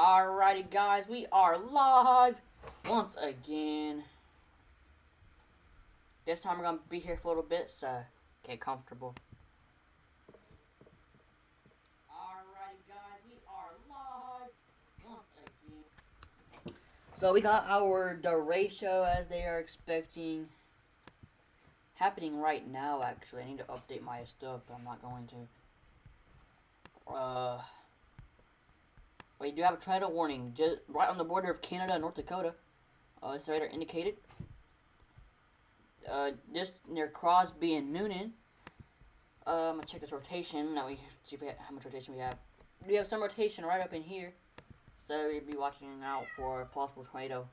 Alrighty, guys, we are live once again. This time we're gonna be here for a little bit, so get comfortable. Alrighty, guys, we are live once again. So we got our derecho as they are expecting happening right now. Actually, I need to update my stuff, but I'm not going to. We do have a tornado warning just right on the border of Canada and North Dakota. It's radar indicated. Just near Crosby and Noonan. I'm gonna check this rotation. Now we see if how much rotation we have. We have some rotation right up in here, so we'll be watching out for a possible tornado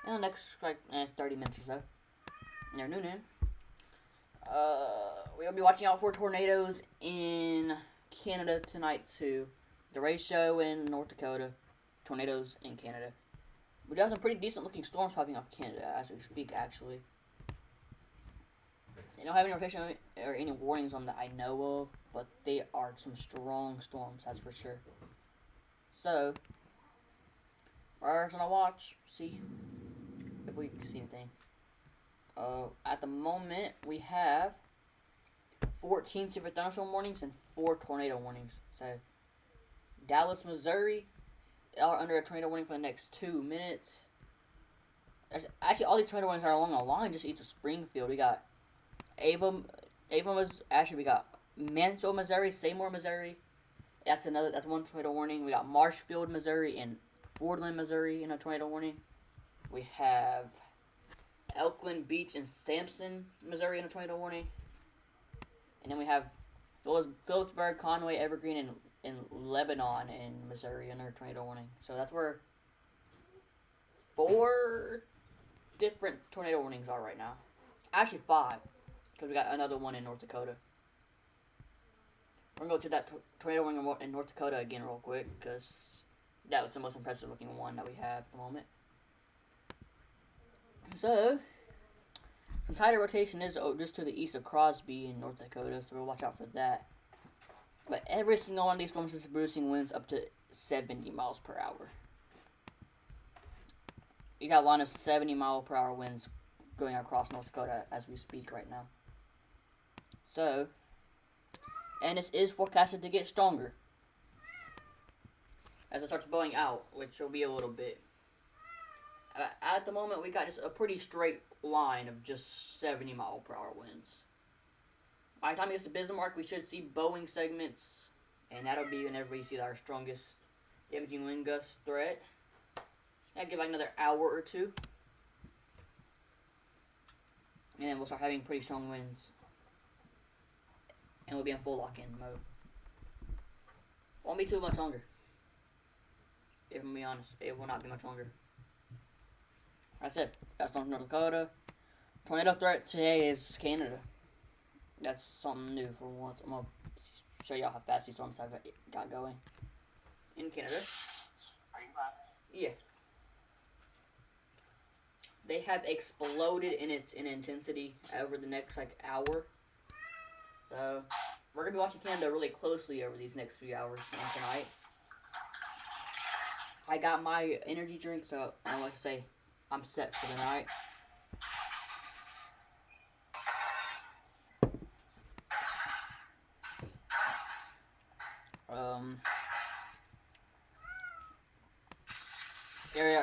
in the next 30 minutes or so. Near Noonan. We'll be watching out for tornadoes in Canada tonight too. Derecho in North Dakota, tornadoes in Canada. We do have some pretty decent looking storms popping off Canada as we speak, actually. They don't have any rotation or any warnings on that I know of, but they are some strong storms, that's for sure. So, we're gonna watch, see if we can see anything. At the moment, we have 14 severe thunderstorm warnings and 4 tornado warnings. So, Dallas, Missouri are under a tornado warning for the next 2 minutes. Actually, all these tornado warnings are along the line just east of Springfield. We got Ava was actually we got Mansfield, Missouri, Seymour, Missouri. That's one tornado warning. We got Marshfield, Missouri, and Fordland, Missouri in a tornado warning. We have Elkland Beach and Sampson, Missouri in a tornado warning. And then we have Phillipsburg, Conway, Evergreen, and in Lebanon in Missouri under tornado warning. So that's where 4 different tornado warnings are right now. Actually 5, because we got another one in North Dakota. We're going to go to that tornado warning in North Dakota again real quick, because that was the most impressive looking one that we have at the moment. So, some tidal rotation is just to the east of Crosby in North Dakota, so we'll watch out for that. But every single one of these storms is producing winds up to 70 miles per hour. You got a line of 70-mile-per-hour winds going across North Dakota as we speak right now. So, and this is forecasted to get stronger as it starts blowing out, which will be a little bit. At the moment, we got just a pretty straight line of just 70-mile-per-hour winds. By the time it gets to Bismarck, we should see bowing segments, and that'll be whenever we see our strongest damaging wind gust threat. That'll give like another hour or 2. And then we'll start having pretty strong winds. And we'll be in full lock-in mode. Won't be too much longer. If I'm being honest, it will not be much longer. Like I said, that's North Dakota. Tornado threat today is Canada. That's something new for once. I'm going to show y'all how fast these storms have got going in Canada. Are you live? Yeah. They have exploded in intensity over the next hour. So we're going to be watching Canada really closely over these next few hours tonight. I got my energy drink, so I like to say I'm set for the night.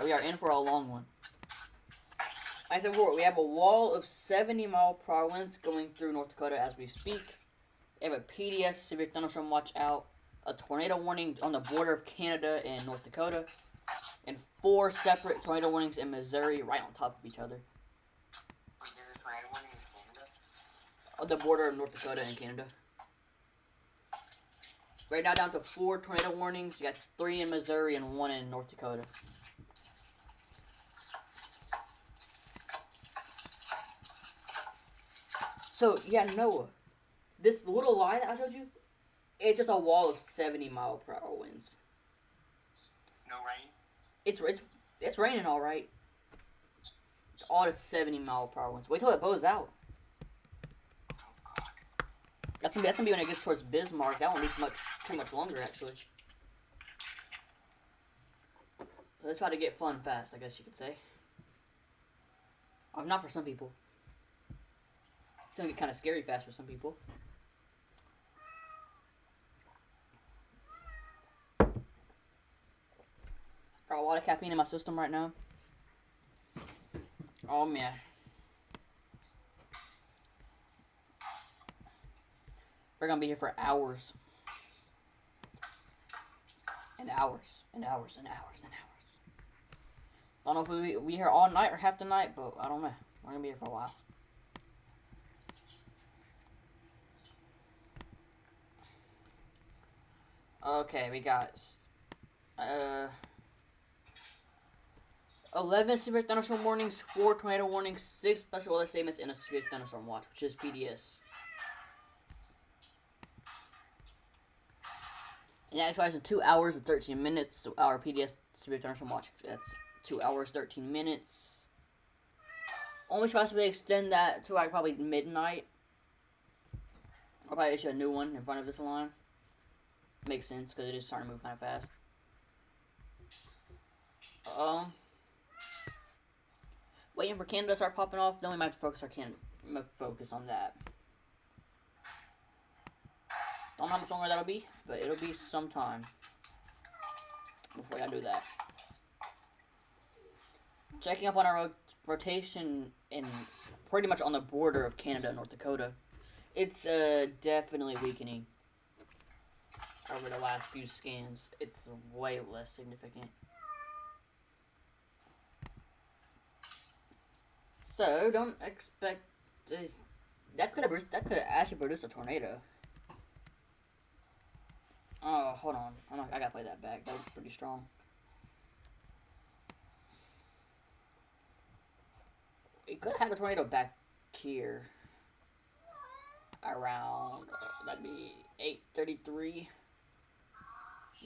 We are in for a long one. Like I said before, we have a wall of 70-mile-per-hour winds going through North Dakota as we speak. We have a PDS, severe thunderstorm watch out, a tornado warning on the border of Canada and North Dakota, and 4 separate tornado warnings in Missouri right on top of each other. Wait, there's a tornado warning in Canada? On the border of North Dakota and Canada. Right now down to 4 tornado warnings. We got 3 in Missouri and 1 in North Dakota. So, yeah, Noah, this little line that I showed you, it's just a wall of 70-mile-per-hour winds. No rain? It's raining all right. It's all to 70-mile-per-hour winds. Wait till it blows out. That's gonna be when it gets towards Bismarck. That won't be too much longer, actually. Let's try to get fun fast, I guess you could say. Not for some people. It's gonna get kind of scary fast for some people. Got a lot of caffeine in my system right now. Oh man. We're gonna be here for hours. And hours. And hours and hours and hours. I don't know if we'll be here all night or half the night, but I don't know. We're gonna be here for a while. Okay, we got 11 severe thunderstorm warnings, 4 tornado warnings, 6 special weather statements, and a severe thunderstorm watch, which is PDS. And that expires in 2 hours and 13 minutes. So our PDS severe thunderstorm watch, that's 2 hours, 13 minutes. Only possibly extend that to like probably midnight. I'll probably issue a new one in front of this line. Makes sense because it is starting to move kind of fast. Waiting for Canada to start popping off. Then we might focus on that. Don't know how much longer that'll be, but it'll be some time before I do that. Checking up on our rotation in pretty much on the border of Canada and North Dakota. It's definitely weakening over the last few scans. It's way less significant. So don't expect that could have actually produced a tornado. Oh, hold on. I gotta play that back. That was pretty strong. We could have had a tornado back here around that'd be 8:33.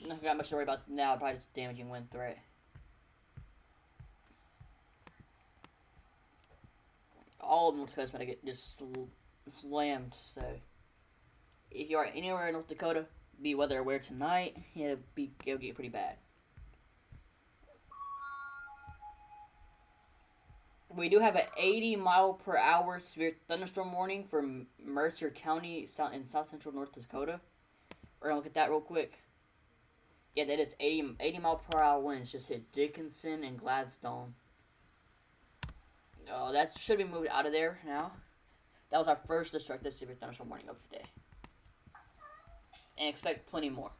Nothing got much to worry about now. Probably just damaging wind threat. All of North Dakota's gonna get just slammed. So if you are anywhere in North Dakota, be weather aware tonight. It'll get pretty bad. We do have an 80-mile-per-hour severe thunderstorm warning for Mercer County in south central North Dakota. We're gonna look at that real quick. Yeah, that is 80-mile-per-hour winds just hit Dickinson and Gladstone. Oh, that should be moved out of there now. That was our first destructive severe thunderstorm warning of the day. And expect plenty more.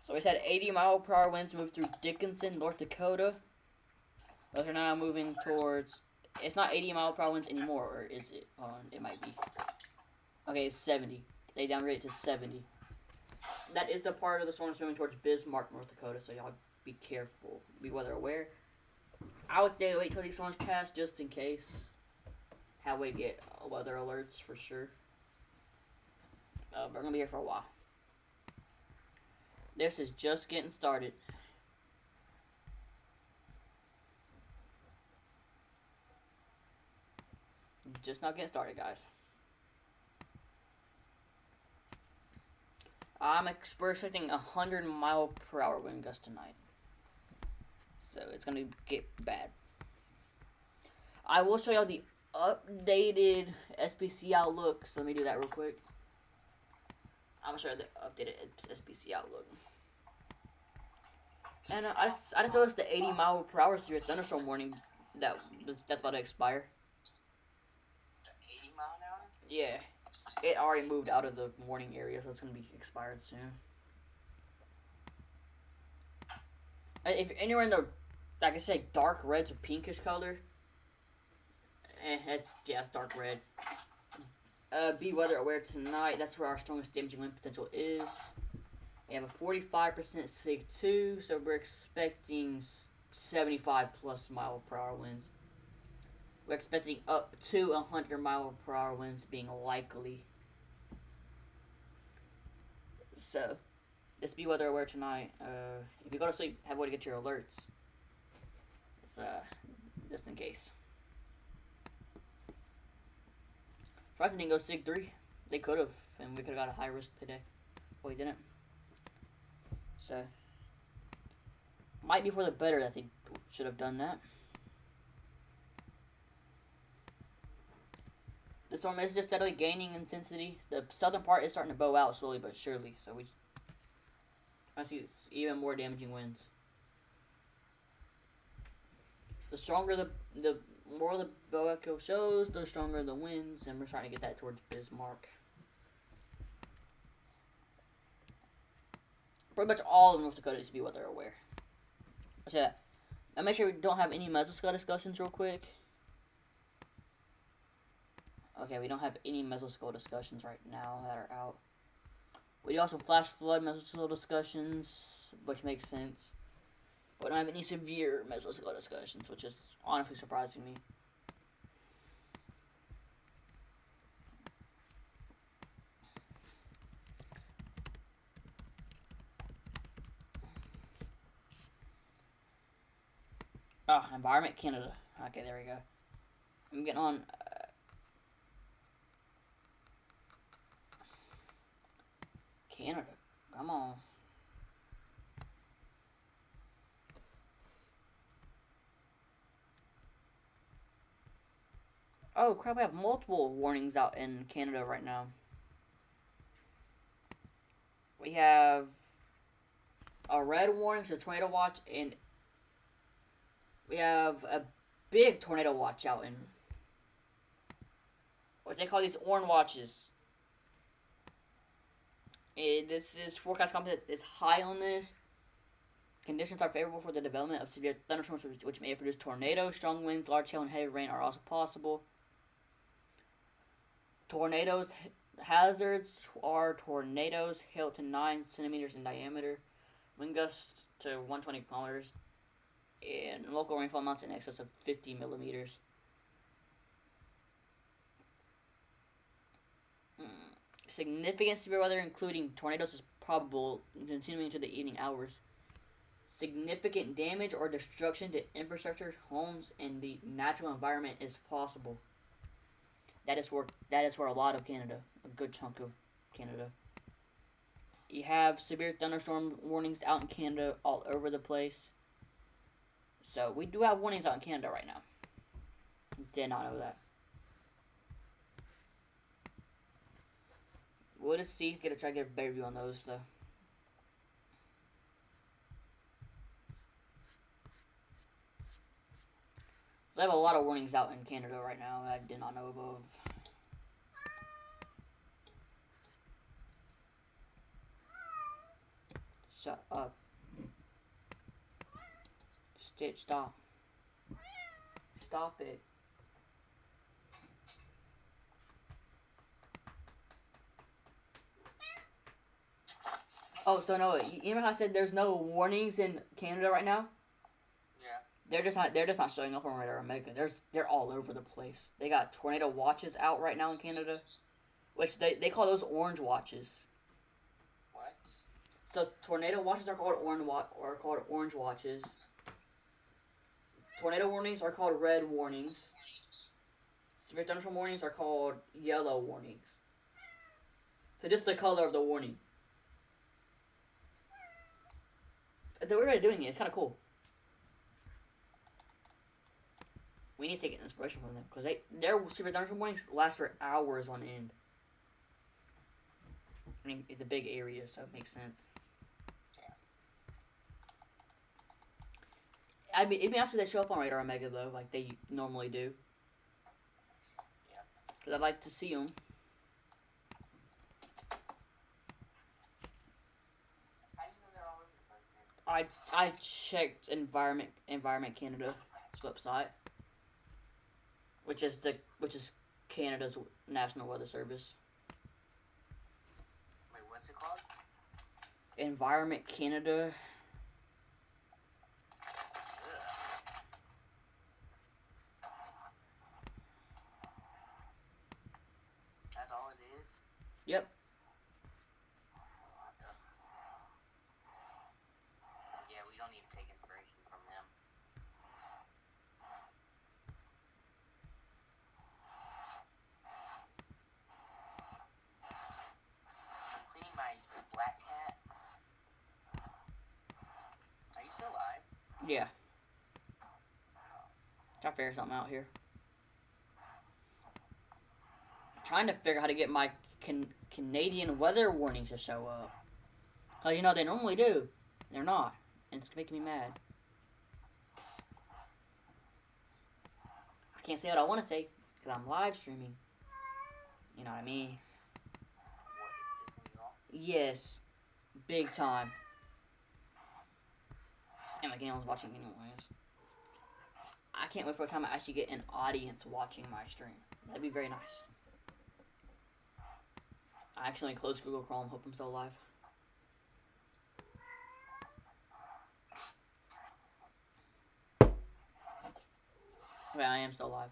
So we said 80-mile-per-hour winds move through Dickinson, North Dakota. Those are now moving towards... It's not 80-mile-per-hour winds anymore, or is it? Hold on, it might be. Okay, it's 70. They downgraded it to 70. That is the part of the storm that's moving towards Bismarck, North Dakota, so y'all be careful. Be weather aware. I would stay wait till these storms pass just in case. How we get weather alerts for sure. We're gonna be here for a while. This is just getting started. Just not getting started, guys. I'm expecting 100-mile-per-hour wind gusts tonight. So it's gonna get bad. I will show y'all the updated SPC outlook. So let me do that real quick. I'm gonna show you the updated SPC outlook. And I just noticed the 80-mile-per-hour severe thunderstorm warning that's about to expire. 80 mile an hour? Yeah, it already moved out of the warning area, so it's gonna be expired soon. If you're anywhere in the, like I said, dark red to pinkish color, it's dark red. Be weather aware tonight. That's where our strongest damaging wind potential is. We have a 45% SIG 2, so we're expecting 75 plus mile per hour winds. We're expecting up to 100 mile per hour winds being likely. So, just be weather aware tonight. If you go to sleep, have a way to get your alerts. It's, just in case. Surprised they didn't go SIG 3. They could have, and we could have got a high risk today. Well, we didn't. So, Might be for the better that they should have done that. The storm is just steadily gaining intensity. The southern part is starting to bow out slowly but surely, so I see even more damaging winds. The stronger the more the bow echo shows, the stronger the winds, and we're starting to get that towards Bismarck. Pretty much all of North Dakota needs to be weather aware. Let's say that. Now make sure we don't have any Mesoscale discussions real quick. Okay, we don't have any Mesoscale discussions right now that are out. We do also flash flood Mesoscale discussions, which makes sense. But we don't have any severe Mesoscale discussions, which is honestly surprising me. Oh, Environment Canada. Okay, there we go. I'm getting on. Canada. Come on. Oh crap, we have multiple warnings out in Canada right now. We have a red warning, so tornado watch, and we have a big tornado watch out in what they call these orange watches. This is forecast confidence is high on this. Conditions are favorable for the development of severe thunderstorms, which may produce tornadoes. Strong winds, large hail, and heavy rain are also possible. Tornadoes hazards are tornadoes, hail to 9 centimeters in diameter, wind gusts to 120 kilometers, and local rainfall amounts in excess of 50 millimeters. Significant severe weather, including tornadoes, is probable continuing into the evening hours. Significant damage or destruction to infrastructure, homes, and the natural environment is possible. That is for a lot of Canada, a good chunk of Canada. You have severe thunderstorm warnings out in Canada all over the place. So we do have warnings out in Canada right now. Did not know that. We'll just see. Try to get a better view on those though. So I have a lot of warnings out in Canada right now that I did not know of. Shut up. Stitch, stop. Stop it. Oh, so no, you remember how I said there's no warnings in Canada right now? Yeah. They're just not showing up on Radar Omega. They're all over the place. They got tornado watches out right now in Canada, which they call those orange watches. What? So tornado watches are called orange watches. Tornado warnings are called red warnings. Severe thunderstorm warnings are called yellow warnings. So just the color of the warning. The way they're doing it, it's kind of cool. We need to take inspiration from them because their severe thunderstorm warnings last for hours on end. I mean, it's a big area, so it makes sense. I mean, it'd be nice if they show up on Radar Omega though, like they normally do. Yeah. Because I'd like to see them. How do you know they're all over the place here? I checked Environment Canada's website, which is Canada's National Weather Service. Wait, what's it called? Environment Canada. That's all it is? Yep. Yeah, we don't need to take inspiration from them. I'm cleaning my black cat. Yeah. Try to figure something out here. Trying to figure out how to get my Canadian weather warnings to show up. Oh, you know, they normally do. They're not. And it's making me mad. I can't say what I want to say because I'm live streaming. You know what I mean? What is pissing you off? Yes. Big time. And like anyone's watching anyways. I can't wait for the time I actually get an audience watching my stream. That'd be very nice. I accidentally closed Google Chrome. Hope I'm still alive. Yeah, I am still alive.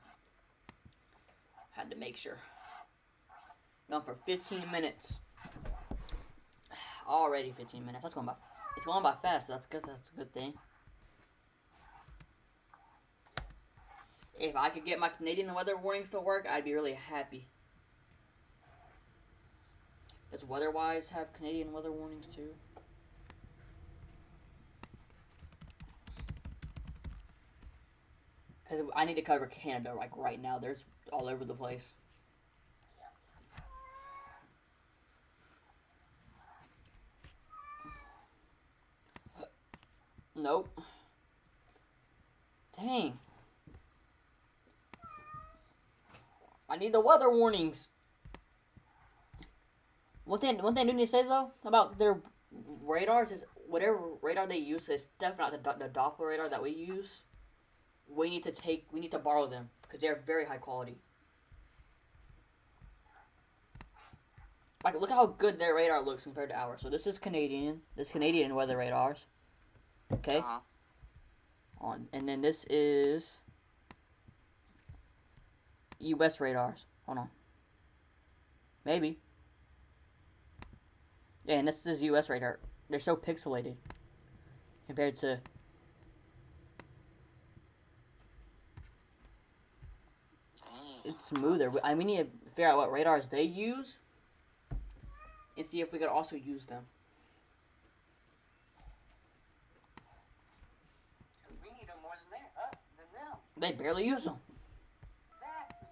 Had to make sure. Gone for 15 minutes. Already 15 minutes. That's going by. It's going by fast. So that's good. That's a good thing. If I could get my Canadian weather warnings to work, I'd be really happy. Does WeatherWise have Canadian weather warnings too? Because I need to cover Canada like right now. There's all over the place. Nope. Dang. I need the weather warnings. One thing I do need to say though about their radars is whatever radar they use is definitely not the Doppler radar that we use. We need to borrow them because they're very high quality. Like, look at how good their radar looks compared to ours. So this is Canadian. This Canadian weather radars. Okay. And then this is U.S. radars. Hold on. Maybe. Yeah, and this is U.S. radar. They're so pixelated compared to. It's smoother. We need to figure out what radars they use and see if we could also use them. We need them more than them. They barely use them. Exactly.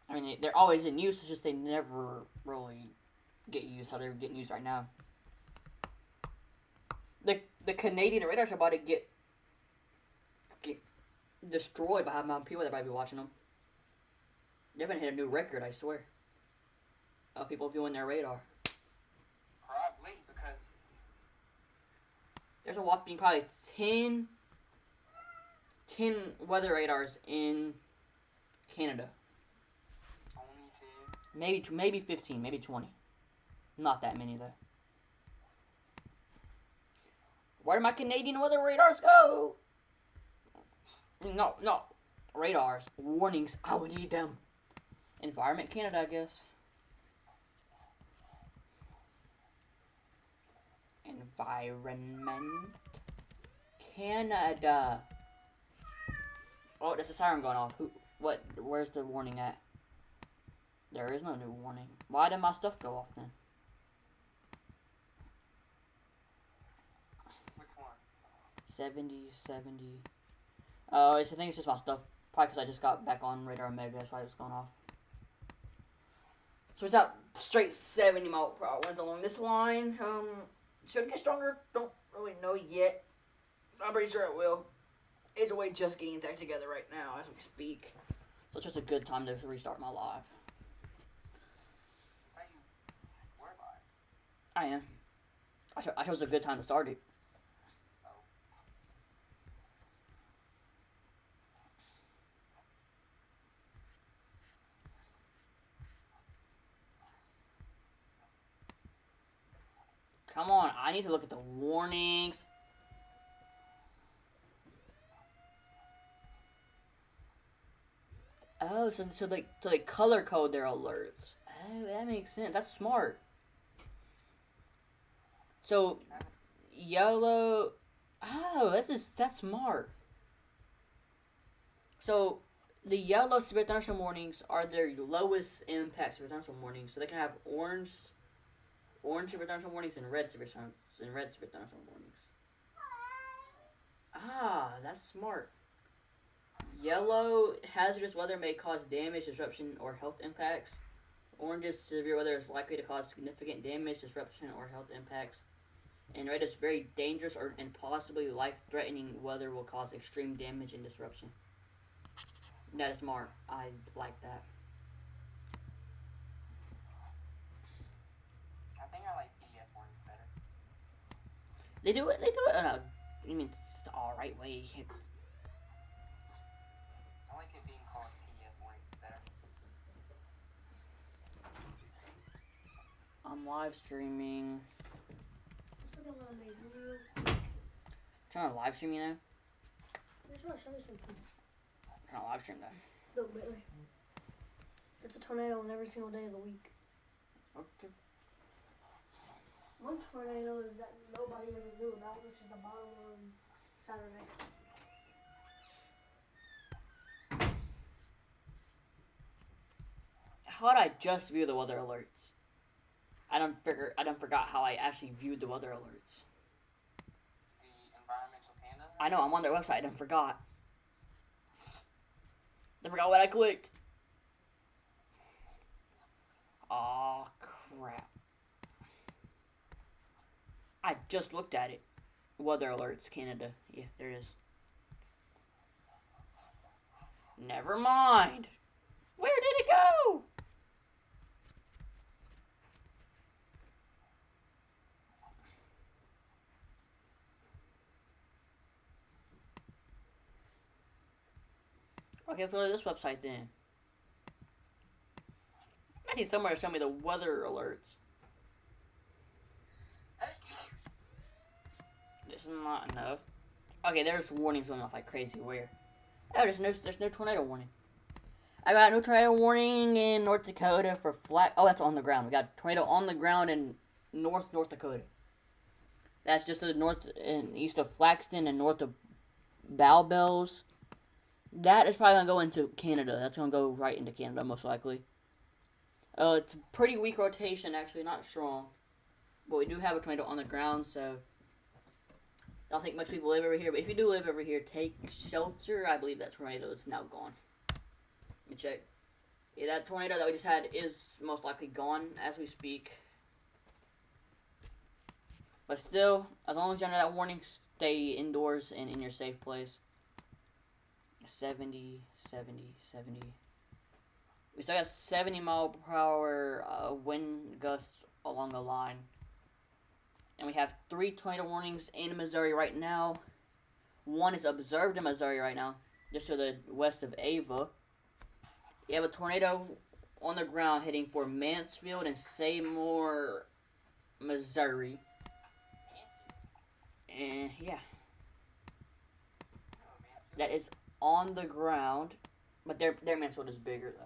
I mean, they're always in use. It's just they never really get used how they're getting used right now. The Canadian radars are about to get destroyed by how many people that might be watching them. They're gonna hit a new record, I swear, of people viewing their radar. Probably because There's a whopping probably 10 weather radars in Canada. only 10. Maybe 15, maybe 20. Not that many though. Where did my Canadian weather radars go? No. Radars. Warnings. I would need them. Environment Canada, I guess. Environment Canada. Oh, there's a siren going off. What? Where's the warning at? There is no new warning. Why did my stuff go off then? Which one? 70. Oh, I think it's just my stuff. Probably because I just got back on Radar Omega. That's why it was going off. So it's out straight 70 mile per hour winds along this line. Should it get stronger? Don't really know yet. I'm pretty sure it will. It's way just getting that together right now as we speak. So it's just a good time to restart my live. Tell you where by? I am. I chose a good time to start it. Oh. Come on, I need to look at the warnings. Oh, so they color code their alerts. Oh, that makes sense. That's smart. So yellow. Oh, that's smart. So the yellow severe thunderstorm warnings are their lowest impact severe thunderstorm warnings. So they can have orange severe thunderstorm warnings and red severe thunderstorm warnings. Ah, that's smart. Yellow, hazardous weather may cause damage, disruption, or health impacts. Orange is severe weather is likely to cause significant damage, disruption, or health impacts. And red is very dangerous or and possibly life-threatening weather will cause extreme damage and disruption. That is smart. I like that. I think I like PES warnings better. They do it. They do it in a. I mean, it's the all right way. I like it being called PES warnings better. I'm live streaming. Just look at what I made you. Trying to live stream, you know. I just want to show you something. Trying to live stream though. Look, Bailey. It's a tornado on every single day of the week. Okay. One tornado is that nobody ever knew about, which is the bottom on Saturday. How did I just view the weather alerts? I don't forgot how I actually viewed the weather alerts. The Environmental Canada? I know, I'm on their website, I done forgot. I forgot what I clicked. Aw, crap. I just looked at it. Weather alerts, Canada. Yeah, there it is. Never mind. Where did it go? Okay, let's go to this website then. I need somewhere to show me the weather alerts. This is not enough. Okay, there's warnings going off like crazy. Where? Oh, there's no tornado warning. I got no tornado warning in North Dakota for flat. Oh, that's on the ground. We got tornado on the ground in North Dakota. That's just to the north and east of Flaxton and north of Bowbells. That is probably gonna go into Canada. That's gonna go right into Canada most likely. It's a pretty weak rotation actually, not strong, but we do have a tornado on the ground, so I don't think much people live over here. But if you do live over here, take shelter. I believe that tornado is now gone. Let me check. Yeah, that tornado that we just had is most likely gone as we speak. But still, as long as you're under that warning, stay indoors and in your safe place. 70, 70, 70. We still got 70 mile per hour wind gusts along the line. And we have 3 tornado warnings in Missouri right now. One is observed in Missouri right now, just to the west of Ava. You have a tornado on the ground heading for Mansfield and Seymour, Missouri. And yeah. That is on the ground. But their Mansfield is bigger though.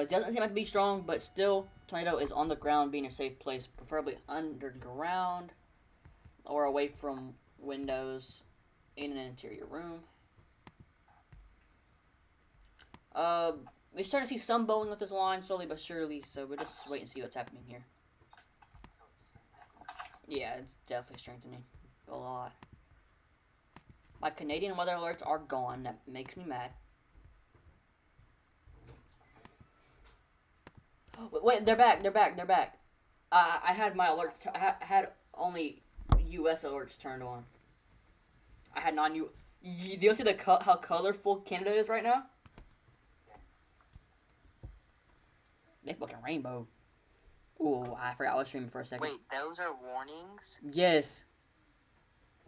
It doesn't seem like to be strong, but still, tornado is on the ground, being a safe place, preferably underground or away from windows in an interior room. We're starting to see some bowling with this line slowly but surely, so we'll just wait and see what's happening here. Yeah, it's definitely strengthening a lot. My Canadian weather alerts are gone. That makes me mad. Wait, they're back. I had my alerts. I had only U.S. alerts turned on. I had non-U. Do you see how colorful Canada is right now? They fucking rainbow. Ooh, I forgot I was streaming for a second. Wait, those are warnings? Yes.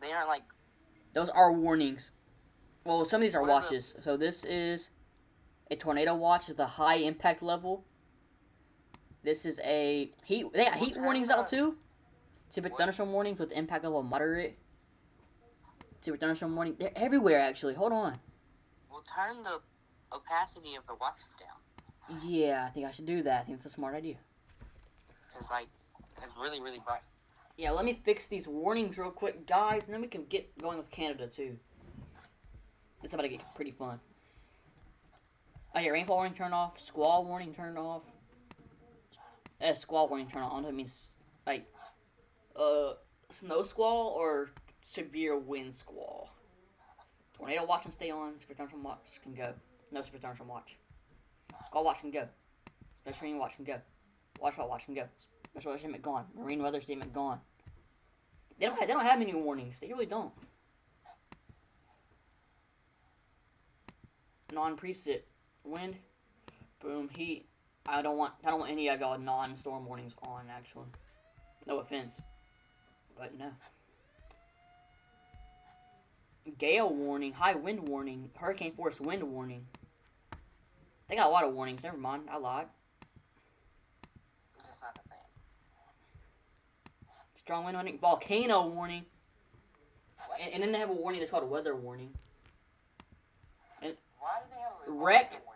They aren't like... Those are warnings. Well, some of these are What are watches. So this is a tornado watch at the high impact level. This is a heat. They got heat warnings out too. Super thunderstorm warnings with impact level moderate. Super thunderstorm warning. They're everywhere actually. Hold on. We'll turn the opacity of the watches down. Yeah, I think I should do that. I think that's a smart idea. Because, like, it's really, really bright. Yeah, let me fix these warnings real quick, guys, and then we can get going with Canada too. It's about to get pretty fun. Oh yeah, rainfall warning turned off. Squall warning turned off. Squall warning turned on. That means like, Snow squall or severe wind squall. Tornado watch and stay on. Severe thunderstorm watch can go. No severe thunderstorm watch. Squall watch can go. Special rain watch can go. Watch can go. Special weather statement gone. Marine weather statement gone. They don't have many warnings. They really don't. Non-preset wind, boom, heat. I don't want any of y'all non-storm warnings on. Actually, no offense, but no. Gale warning, high wind warning, hurricane force wind warning. They got a lot of warnings. Never mind, I lied. It's just not the same. Strong wind warning, volcano warning, and then they have a warning that's called a weather warning. Why do they have a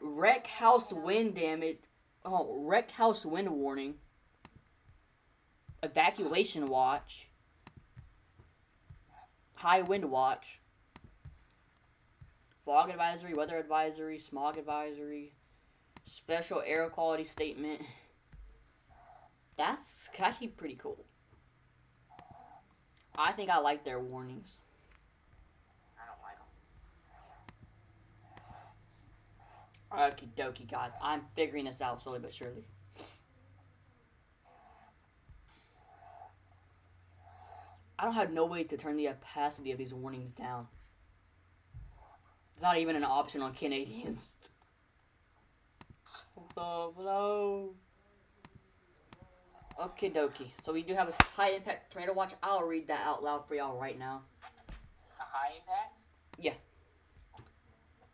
Wreck house wind damage. Oh, wreck house wind warning. Evacuation watch. High wind watch. Fog advisory, weather advisory, smog advisory, special air quality statement. That's actually pretty cool. I think I like their warnings. I don't like them. Okie dokie, guys. I'm figuring this out slowly but surely. I don't have no way to turn the opacity of these warnings down. It's not even an option on Canadians. No. Okie dokie. So we do have a high impact tornado watch. I'll read that out loud for y'all right now. A high impact? Yeah.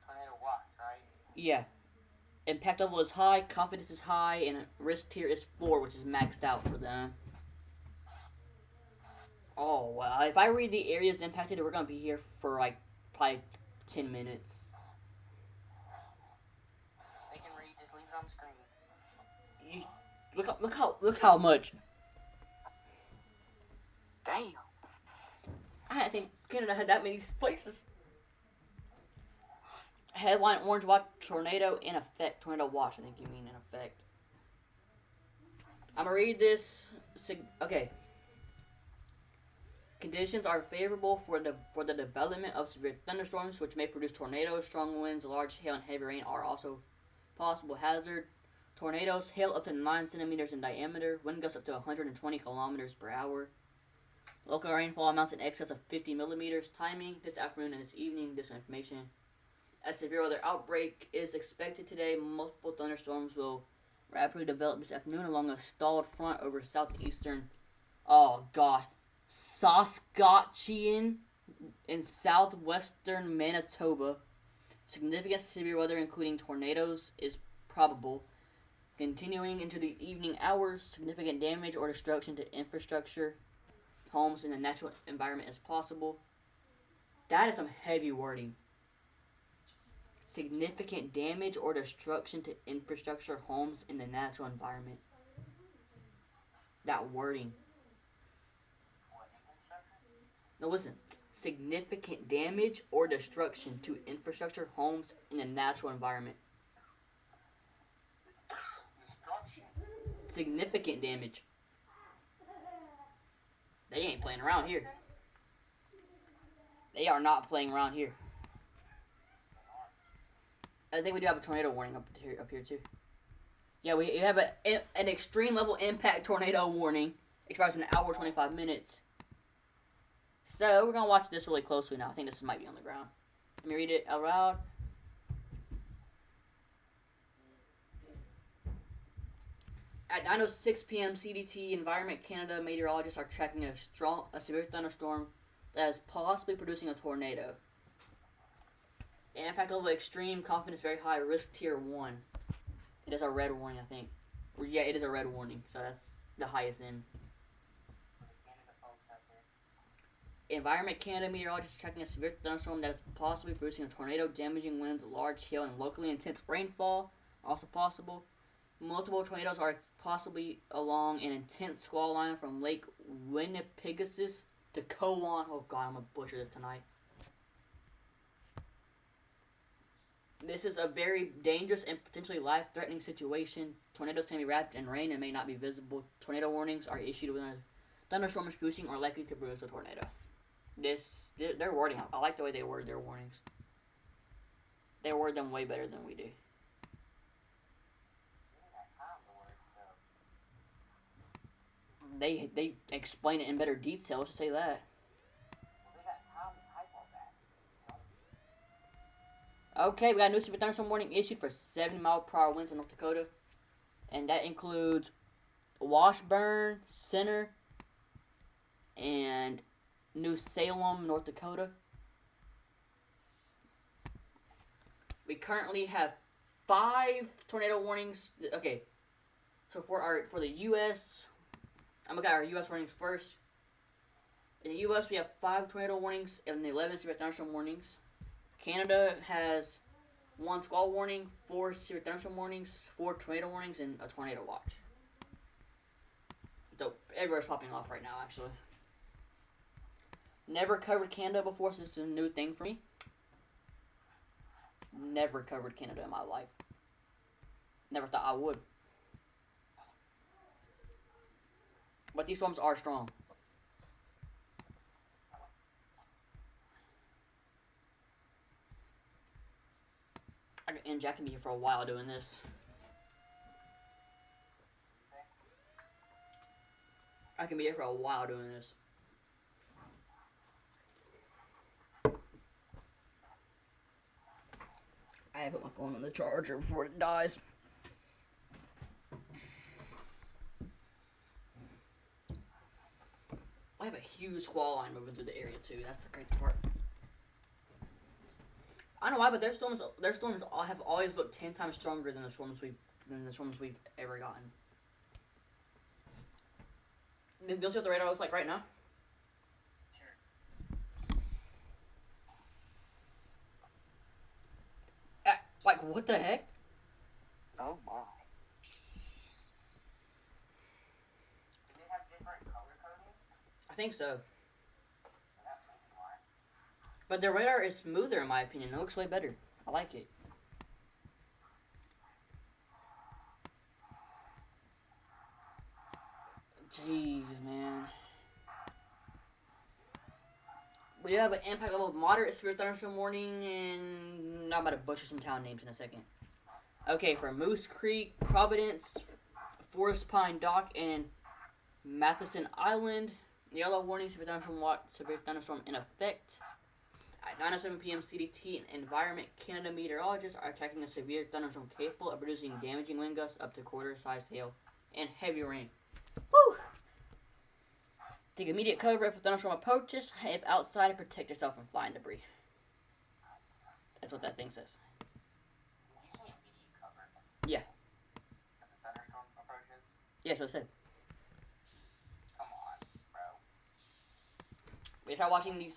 Tornado watch, right? Yeah. Impact level is high, confidence is high, and risk tier is 4, which is maxed out for them. Oh, well, if I read the areas impacted, we're going to be here for like probably 10 minutes. They can read, just leave it on the screen. Look how much. Damn. I think Canada had that many places. Headline orange watch, tornado in effect. Tornado watch, I think you mean in effect. I'm gonna read this. Okay. Conditions are favorable for the development of severe thunderstorms, which may produce tornadoes. Strong winds, large hail, and heavy rain are also possible hazard. Tornadoes, hail up to 9 centimeters in diameter, wind gusts up to 120 kilometers per hour. Local rainfall amounts in excess of 50 millimeters. Timing, this afternoon and this evening. This information. A severe weather outbreak is expected today. Multiple thunderstorms will rapidly develop this afternoon along a stalled front over southeastern, Saskatchewan and southwestern Manitoba. Significant severe weather, including tornadoes, is probable. Continuing into the evening hours, significant damage or destruction to infrastructure, homes, and the natural environment is possible. That is some heavy wording. Significant damage or destruction to infrastructure, homes, and the natural environment. That wording. No, listen. Significant damage or destruction to infrastructure, homes, and the natural environment. Significant damage. They ain't playing around here. They are not playing around here. I think we do have a tornado warning up here too. Yeah, we have an extreme level impact tornado warning. Expires in an hour 25 minutes. So we're gonna watch this really closely now. I think this might be on the ground. Let me read it out loud. At 9:06 p.m. CDT, Environment Canada meteorologists are tracking a severe thunderstorm that is possibly producing a tornado. Impact level extreme, confidence very high, risk tier 1. It is a red warning, I think. Yeah, it is a red warning, so that's the highest in. Environment Canada meteorologists are tracking a severe thunderstorm that is possibly producing a tornado, damaging winds, large hail, and locally intense rainfall are also possible. Multiple tornadoes are possibly along an intense squall line from Lake Winnipegosis to Cowan. Oh god, I'm gonna butcher this tonight. This is a very dangerous and potentially life-threatening situation. Tornadoes can be wrapped in rain and may not be visible. Tornado warnings are issued when a thunderstorm is cruising or likely to produce a tornado. Their wording. I like the way they word their warnings. They word them way better than we do. They explain it in better detail. Let's say that. Okay, we got a new super thunderstorm warning issued for 70-mile-per-hour winds in North Dakota, and that includes Washburn, Center, and New Salem, North Dakota. We currently have 5 tornado warnings. Okay, so for the U.S., I'm gonna get our U.S. warnings first. In the U.S., we have 5 tornado warnings and 11 severe thunderstorm warnings. Canada has 1 squall warning, 4 severe thunderstorm warnings, 4 tornado warnings, and a tornado watch. So everywhere's popping off right now, actually. Never covered Canada before, so this is a new thing for me. Never covered Canada in my life. Never thought I would. But these storms are strong. And Jack can be here for a while doing this. I can be here for a while doing this. I put my phone on the charger before it dies. I have a huge squall line moving through the area too. That's the great part. I don't know why, but their storms have always looked 10 times stronger than the storms we've ever gotten. Do you see what the radar looks like right now? Like, what the heck? Oh my. Do they have different color coding? I think so. But the radar is smoother in my opinion. It looks way better. I like it. Jeez, man. We do have an impact level of moderate severe thunderstorm warning, and I'm about to butcher some town names in a second. Okay, for Moose Creek, Providence, Forest Pine Dock, and Matheson Island, yellow warning severe thunderstorm in effect. At 9:07 p.m. CDT, Environment Canada meteorologists are tracking a severe thunderstorm capable of producing damaging wind gusts up to quarter-sized hail and heavy rain. Woo! Take immediate cover if a thunderstorm approaches. If outside, protect yourself from flying debris. That's what that thing says. Did you say immediate cover? Yeah. If the thunderstorm approaches? Yeah, that's what it said. Come on, bro. We start watching these.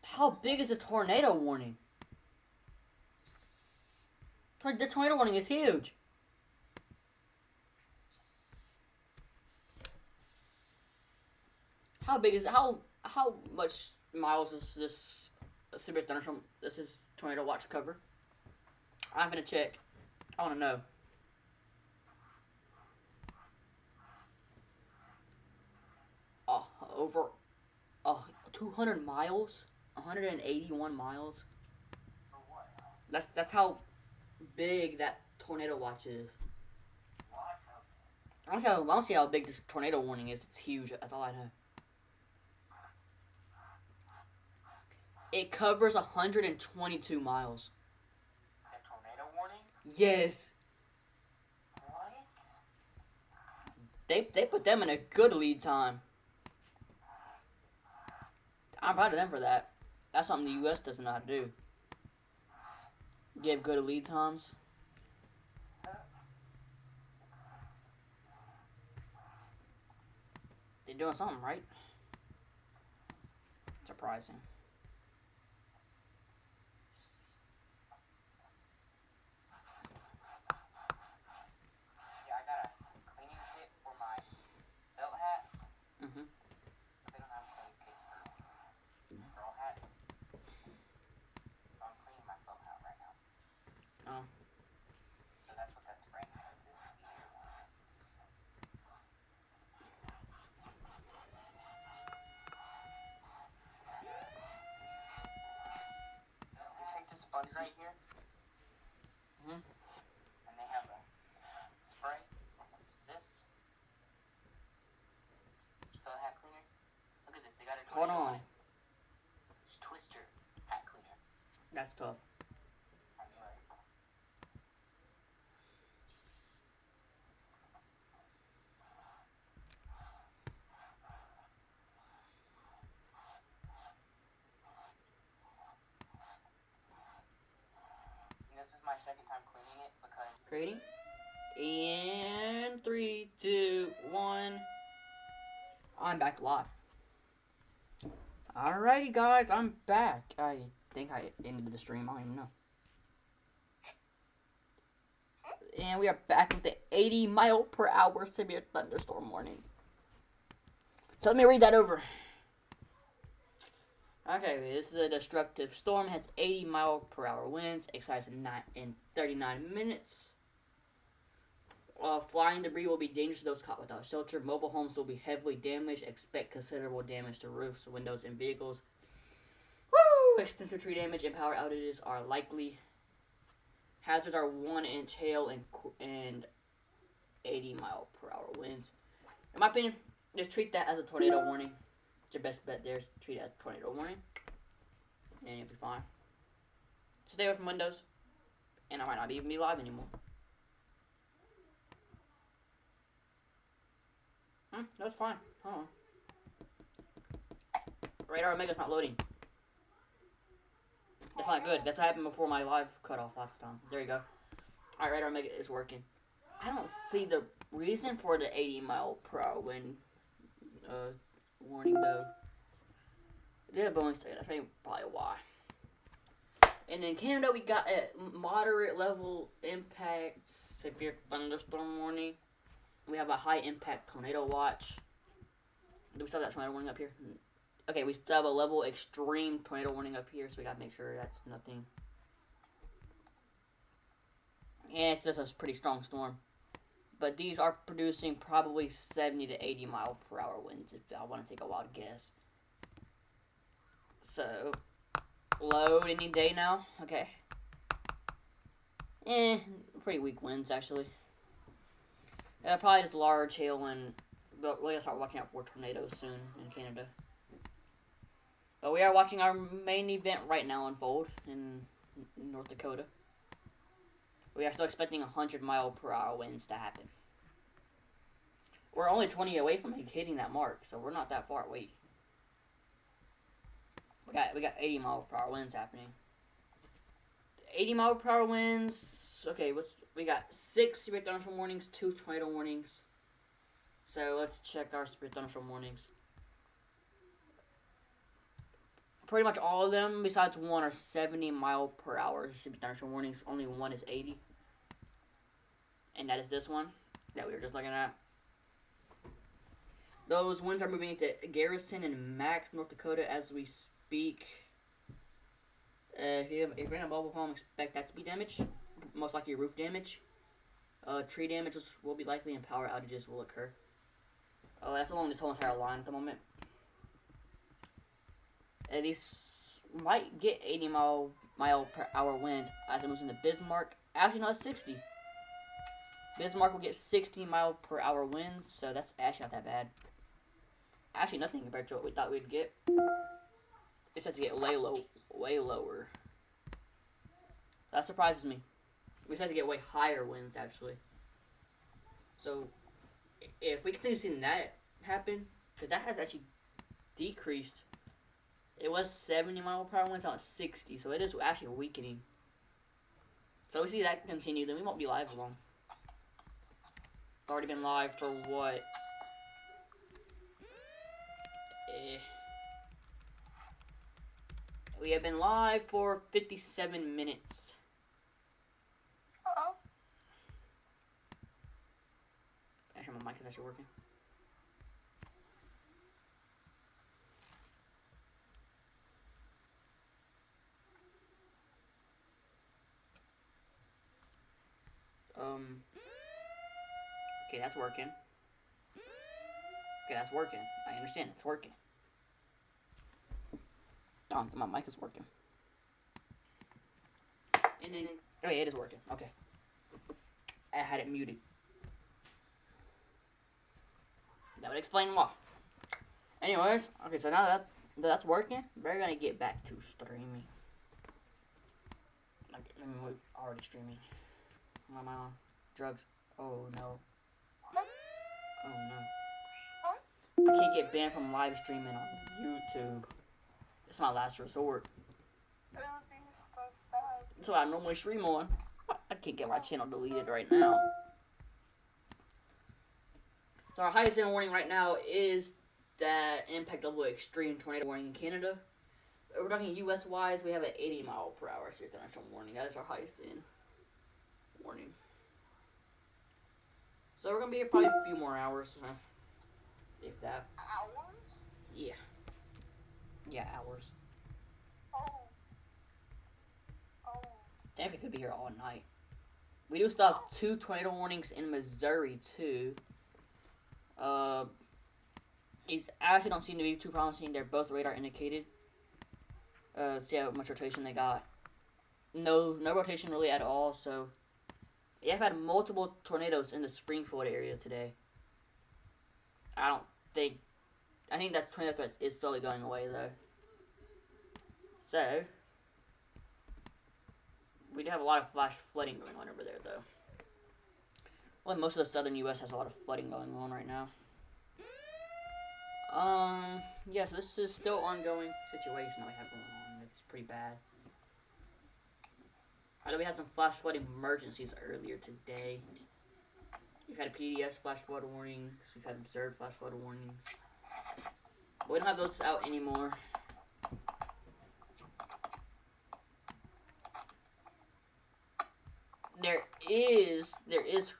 How big is this tornado warning? This tornado warning is huge. How big is it? How much miles is this severe thunderstorm? This is tornado watch cover. I'm gonna check. I want to know. Over 200 miles, 181 miles. For what? That's how big that tornado watch is. I don't see how big this tornado warning is. It's huge. That's all I know. It covers 122 miles. The tornado warning? Yes. What? They put them in a good lead time. I'm proud of them for that. That's something the U.S. doesn't know how to do. Give good lead times. They're doing something right. Surprising. Yeah, I got a cleaning kit for my felt hat. Mm-hmm. But they don't have cleaning kits for straw hats. So I'm cleaning my felt hat right now. Oh. So that's what that spraying hose is. is right here. Mhm. And they have a spray. This. Fill hat cleaner. Look at this. They got a Hold on. Twister hat cleaner. That's tough. I knew it. This is my second time cleaning it because Creating. And 3, 2, 1. I'm back live. Alrighty, guys, I'm back. I think I ended the stream. I don't even know. And we are back with the 80-mile-per-hour severe thunderstorm warning. So let me read that over. Okay, this is a destructive storm. Has 80-mile-per-hour winds. Excites in 39 minutes. Flying debris will be dangerous to those caught without shelter. Mobile homes will be heavily damaged. Expect considerable damage to roofs, windows, and vehicles. Woo! Extensive tree damage and power outages are likely. Hazards are 1-inch hail and 80-mile-per-hour winds. In my opinion, just treat that as a tornado warning. It's your best bet there is treat it as a tornado warning. And you'll be fine. Stay away from windows. And I might not even be live anymore. That's fine. Hold on. Radar Omega's not loading. That's not good. That's what happened before my live cut off last time. There you go. Alright, Radar Omega is working. I don't see the reason for the 80-mile-per-hour wind warning, though. They have bonus data. That's probably why. And in Canada, we got a moderate level impact severe thunderstorm warning. We have a high impact tornado watch. Do we still have that tornado warning up here? Okay, we still have a level extreme tornado warning up here, so we gotta make sure that's nothing. Yeah, it's just a pretty strong storm. But these are producing probably 70 to 80 mile per hour winds, if I want to take a wild guess. So, load any day now. Okay. Pretty weak winds, actually. Probably just large hail, and we're going to start watching out for tornadoes soon in Canada. But we are watching our main event right now unfold in North Dakota. We are still expecting 100-mile-per-hour winds to happen. We're only 20 away from hitting that mark, so we're not that far away. We got 80-mile-per-hour winds happening. 80-mile-per-hour winds. Okay, we got 6 severe thunderstorm warnings, 2 tornado warnings. So let's check our severe thunderstorm warnings. Pretty much all of them, besides one, are 70-mile-per-hour severe thunderstorm warnings. Only one is 80. And that is this one that we were just looking at. Those winds are moving into Garrison and Max, North Dakota as we speak. If you're in a mobile home, expect that to be damaged. Most likely roof damage. Tree damage will be likely and power outages will occur. That's along this whole entire line at the moment. These might get 80-mile-per-hour winds as it moves into Bismarck. Actually, no, it's 60. Bismarck will get 60-mile-per-hour winds, so that's actually not that bad. Actually, nothing compared to what we thought we'd get. It's had to get way lower. That surprises me. We just had to get way higher winds, actually. So, if we continue seeing that happen, because that has actually decreased. It was 70-mile-per-hour winds, now it's 60, so it is actually weakening. So we see that continue, then we won't be live as long. It's already been live for what? We have been live for 57 minutes. Uh-oh. Actually, my mic is actually working. Okay, that's working. Okay, that's working. I understand, it's working. Oh, my mic is working. And then, oh yeah, it is working. Okay. I had it muted. That would explain why. Anyways, okay, so now that that's working, we're gonna get back to streaming. Like, I mean, we're already streaming. What am I on? Drugs. Oh no. Oh no. I can't get banned from live streaming on YouTube. It's my last resort. That would be so sad. That's what I normally stream on. I can't get my channel deleted right now. So our highest end warning right now is that impact level extreme tornado warning in Canada. We're talking US wise, we have an 80-mile-per-hour severe thunderstorm warning. That is our highest end warning. So we're gonna be here probably a few more hours, if that. Hours? Yeah. Yeah, hours. Oh. Oh. I think we could be here all night. We do still have 2 tornado warnings in Missouri too. These actually don't seem to be too promising. They're both radar indicated. See how much rotation they got. No rotation really at all. So, yeah, I've had multiple tornadoes in the Springfield area today. I think that tornado threat is slowly going away though. So, we do have a lot of flash flooding going on over there though. Well, most of the southern U.S. has a lot of flooding going on right now. Yeah, so this is still ongoing situation that we have going on. It's pretty bad. I know we had some flash flooding emergencies earlier today. We've had PDS flash flood warnings. We've had observed flash flood warnings. But we don't have those out anymore. There is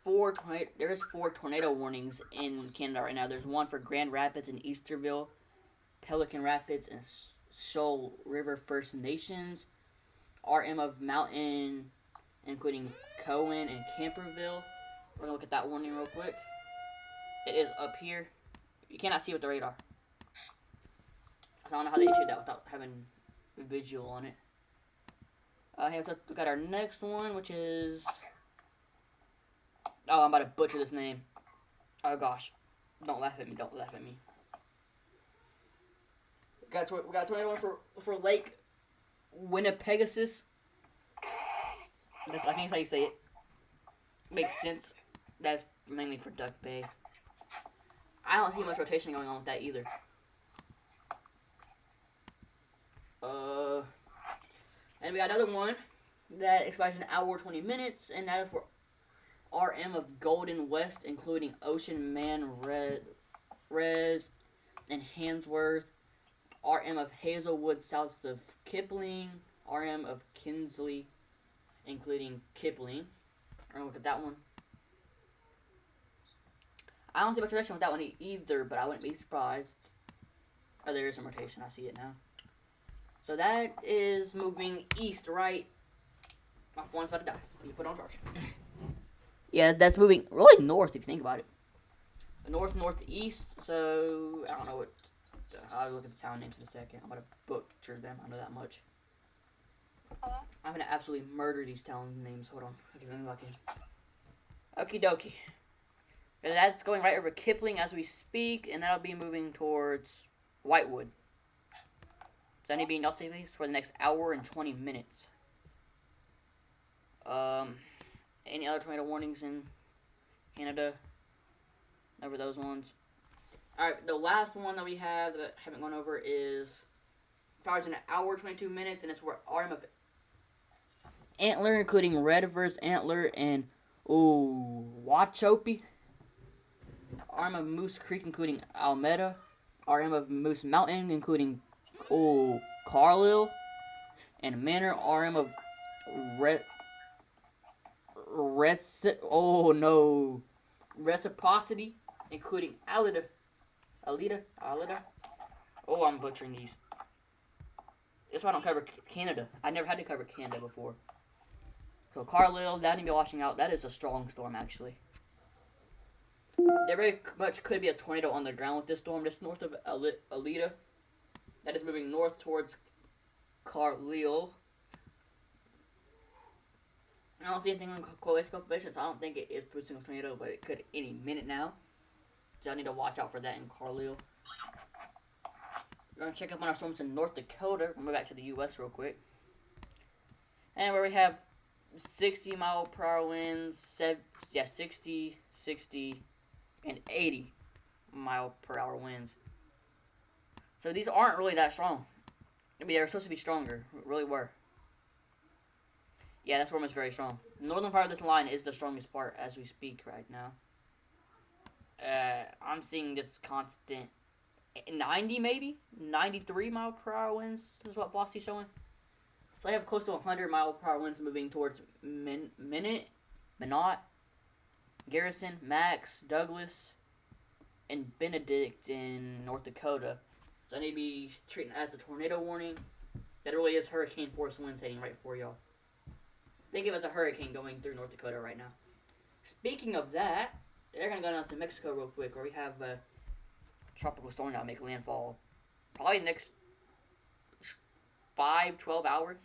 four tornado warnings in Canada right now. There's one for Grand Rapids and Easterville, Pelican Rapids and Shoal River First Nations, RM of Mountain, including Cohen and Camperville. We're gonna look at that warning real quick. It is up here. You cannot see with the radar. So I don't know how they issued that without having a visual on it. Here, let's look at our next one, which is... Oh, I'm about to butcher this name. Oh, gosh. Don't laugh at me. Don't laugh at me. We got 21 for Lake Winnipegasus. I think that's how you say it. Makes sense. That's mainly for Duck Bay. I don't see much rotation going on with that either. And we got another one that expires in an hour 20 minutes, and that is for RM of Golden West, including Ocean Man Res and Handsworth, RM of Hazelwood south of Kipling, RM of Kinsley, including Kipling. We're gonna look at that one. I don't see much rotation with that one either, but I wouldn't be surprised. Oh, there is some rotation. I see it now. So that is moving east, right? My phone's about to die. So let me put it on charge. Yeah, that's moving really north if you think about it. Northeast. So I don't know what. I'll look at the town names in a second. I'm gonna butcher them. I know that much. I'm gonna absolutely murder these town names. Hold on. Okay, let me lock in. Okie dokie. And that's going right over Kipling as we speak, and that'll be moving towards Whitewood. So I need to be in Los Angeles for the next hour and 20 minutes. Any other tornado warnings in Canada? Over those ones. Alright, the last one that we have that I haven't gone over is powers in an hour 22 minutes, and it's where RM of Antler, including Red vs. Antler and Wachopee. RM of Moose Creek, including Alameda. RM of Moose Mountain, including Carlisle. And Manor. RM of Reciprocity, including Alida. Oh, I'm butchering these. That's why I don't cover Canada. I never had to cover Canada before. So Carlisle, that need to be washing out. That is a strong storm, actually. There very much could be a tornado on the ground with this storm. Just north of Alida. That is moving north towards Carlisle. I don't see anything on coalition confirmation, so I don't think it is producing a tornado, but it could any minute now. So I need to watch out for that in Carlisle. We're gonna check up on our storms in North Dakota. We'll go back to the U.S. real quick. And where we have 60-mile-per-hour winds, 60, 60, and 80-mile-per-hour winds. So these aren't really that strong. I mean, they were supposed to be stronger. Really were. Yeah, that storm is very strong. The northern part of this line is the strongest part as we speak right now. I'm seeing this constant 90 maybe? 93-mile-per-hour winds is what Vossy's showing. So I have close to 100-mile-per-hour winds moving towards Minot, Garrison, Max, Douglas, and Benedict in North Dakota. So I need to be treating it as a tornado warning. That really is hurricane force winds heading right for y'all. Think of it as a hurricane going through North Dakota right now. Speaking of that, they're going to go down to Mexico real quick, where we have a tropical storm that'll make landfall probably next 5-12 hours.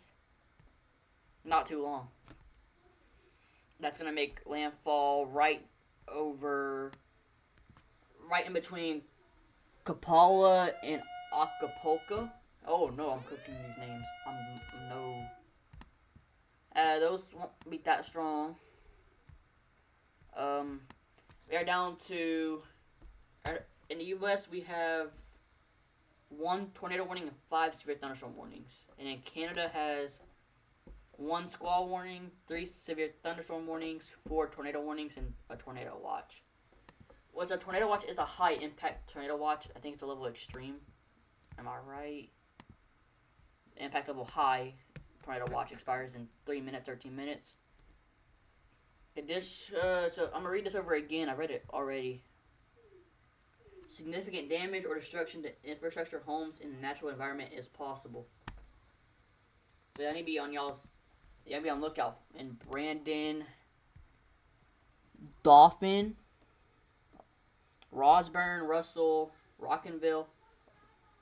Not too long. That's going to make landfall right in between Capala and Acapulco. Oh no, I'm cooking these names. No. Those won't be that strong. We are down to, in the U.S. we have 1 tornado warning and 5 severe thunderstorm warnings. And then Canada has 1 squall warning, 3 severe thunderstorm warnings, 4 tornado warnings, and a tornado watch. What's a tornado watch is a high impact tornado watch. I think it's a level extreme. Am I right? Impact level high tornado watch expires in 3 minutes, 13 minutes. So I'm gonna read this over again. I read it already. Significant damage or destruction to infrastructure, homes, and the natural environment is possible. So I need to be on lookout in Brandon, Dauphin, Rosburn, Russell, Rockinville,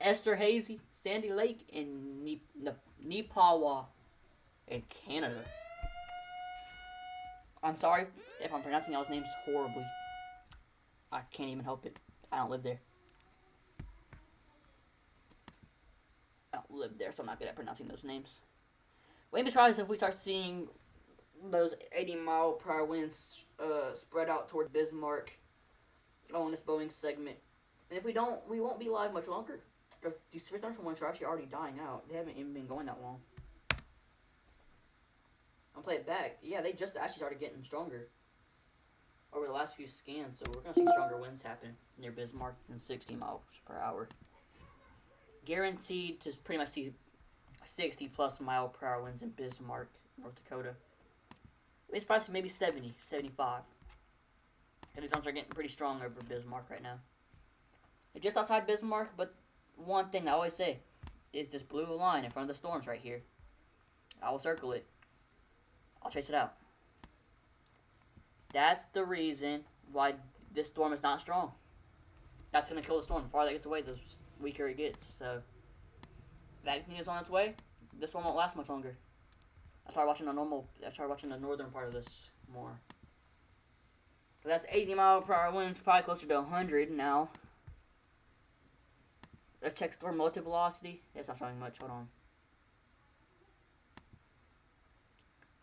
Esterhazy, Sandy Lake, and Neepawa in Canada. I'm sorry if I'm pronouncing y'all's names horribly. I can't even help it. I don't live there. So I'm not good at pronouncing those names. Wouldn't be surprised if we start seeing those 80-mile-per-hour winds spread out toward Bismarck on this Boeing segment. And if we don't, we won't be live much longer. Because these severe thunderstorm winds are actually already dying out. They haven't even been going that long. I'll play it back. Yeah, they just actually started getting stronger over the last few scans. So we're going to see stronger winds happen near Bismarck than 60 miles per hour. Guaranteed to pretty much see 60-plus mile-per-hour winds in Bismarck, North Dakota. It's probably maybe 70, 75. And these storms are getting pretty strong over Bismarck right now. They're just outside Bismarck, but one thing I always say is this blue line in front of the storms right here. I will circle it. I'll chase it out. That's the reason why this storm is not strong. That's going to kill the storm. The farther it gets away, the weaker it gets. So, if that continues on its way, this one won't last much longer. I started watching the northern part of this more. So that's 80-mile-per-hour winds, probably closer to 100 now. Let's check storm motive velocity. It's not showing much. Hold on.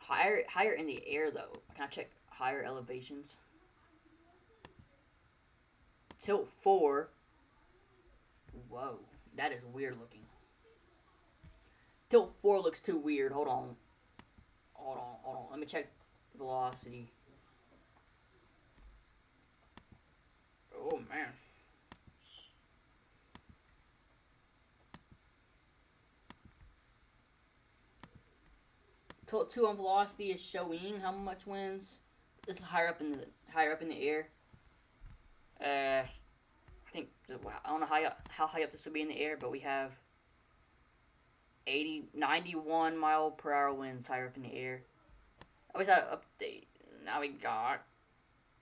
Higher in the air, though. Can I check higher elevations? Tilt 4. Whoa. That is weird looking. Tilt 4 looks too weird. Hold on. Let me check velocity. Oh, man. Tilt 2 on velocity is showing how much winds. This is higher up in the air. I think I don't know how high up this will be in the air, but we have 91 mile per hour winds higher up in the air. I always had an update. Now we got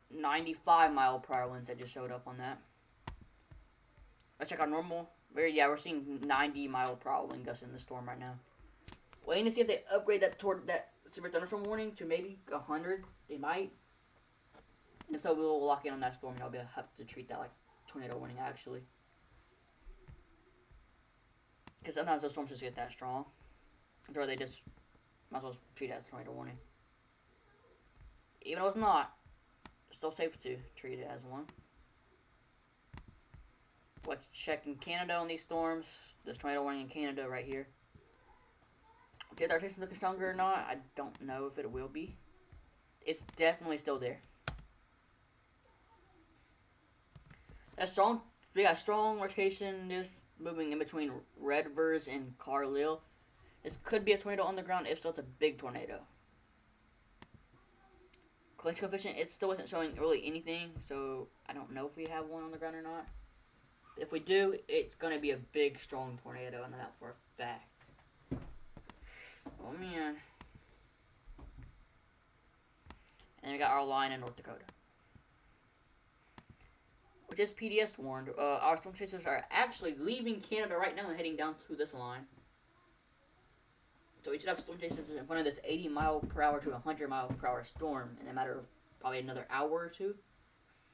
95 mile per hour winds that just showed up on that. Let's check our normal. We're seeing 90 mile per hour wind gusts in the storm right now. Waiting to see if they upgrade that toward that severe thunderstorm warning to maybe 100. They might. And if so, we'll lock in on that storm, and I'll have to treat that like tornado warning actually. Because sometimes those storms just get that strong, or they just might as well treat it as a tornado warning. Even though it's not, it's still safe to treat it as one. Let's check in Canada on these storms. There's tornado warning in Canada right here. See if the rotation is looking stronger or not. I don't know if it will be. It's definitely still there. That's strong. We got strong rotation. This moving in between Redvers and Carlisle. This could be a tornado on the ground. If so, it's a big tornado. Clinch coefficient, it still isn't showing really anything, so I don't know if we have one on the ground or not. If we do, it's going to be a big, strong tornado, and that for a fact. Oh, man. And then we got our line in North Dakota, which is PDS warned. Our storm chasers are actually leaving Canada right now and heading down to this line. So we should have storm chasers in front of this 80 mile per hour to 100 mile per hour storm in a matter of probably another hour or two.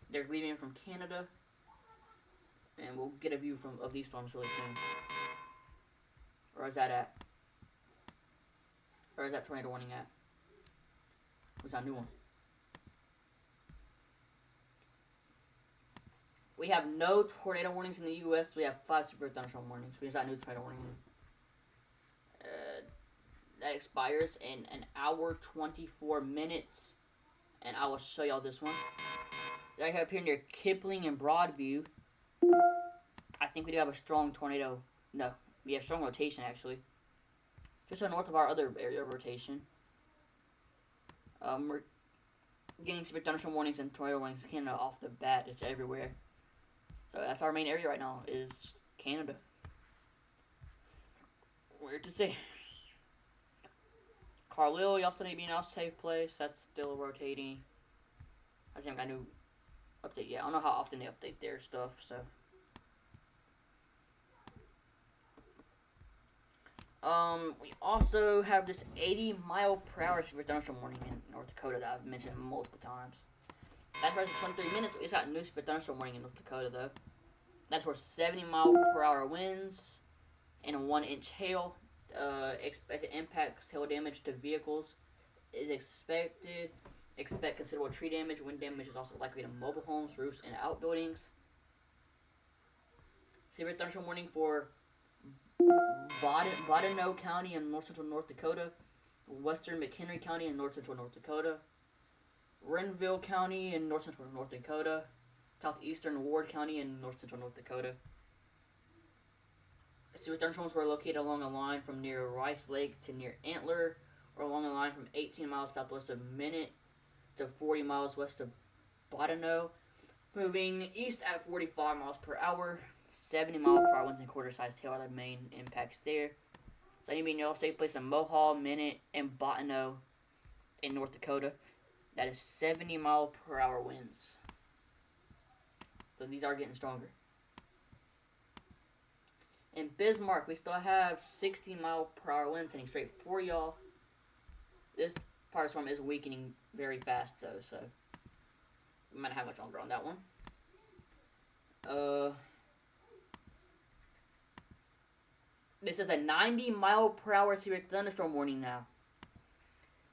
They're leaving from Canada, and we'll get a view of these storms really soon. Where is that at? Where is that tornado warning at? What's that new one? We have no tornado warnings in the U.S. We have 5 severe thunderstorm warnings. We just got a new tornado warning. That expires in an hour 24 minutes, and I will show y'all this one. Right here up here near Kipling and Broadview, I think we do have a strong tornado. No, we have strong rotation actually. Just so north of our other area of rotation. We're getting severe thunderstorm warnings and tornado warnings in Canada off the bat. It's everywhere. So that's our main area right now is Canada. Weird to see. Carlisle, y'all still need to be in a safe place. That's still rotating. I think I got a new update yet. I don't know how often they update their stuff, so. We also have this 80 mile per hour severe thunderstorm warning in North Dakota that I've mentioned multiple times. That's for 23 minutes. We just got a new severe thunderstorm warning in North Dakota, though. That's for 70 mile per hour winds and a 1-inch hail. Expected impacts, hail damage to vehicles is expected. Expect considerable tree damage. Wind damage is also likely to mobile homes, roofs, and outbuildings. Severe thunderstorm warning for Bottineau County in north central North Dakota, western McHenry County in north central North Dakota, Renville County in north central North Dakota, southeastern Ward County in north central North Dakota. Severe thunderstorms were located along a line from near Rice Lake to near Antler, or along a line from 18 miles southwest of Minot to 40 miles west of Bottineau, moving east at 45 miles per hour. 70 mile per hour winds and quarter-sized hail are the main impacts there. So you mean y'all safe place in Mohall, Minot, and Bottineau in North Dakota. That is 70 mile per hour winds. So these are getting stronger. In Bismarck, we still have 60 mile per hour winds heading straight for y'all. This part of the storm is weakening very fast though, so we might not have much longer on that one. This is a 90 mile per hour severe thunderstorm warning now.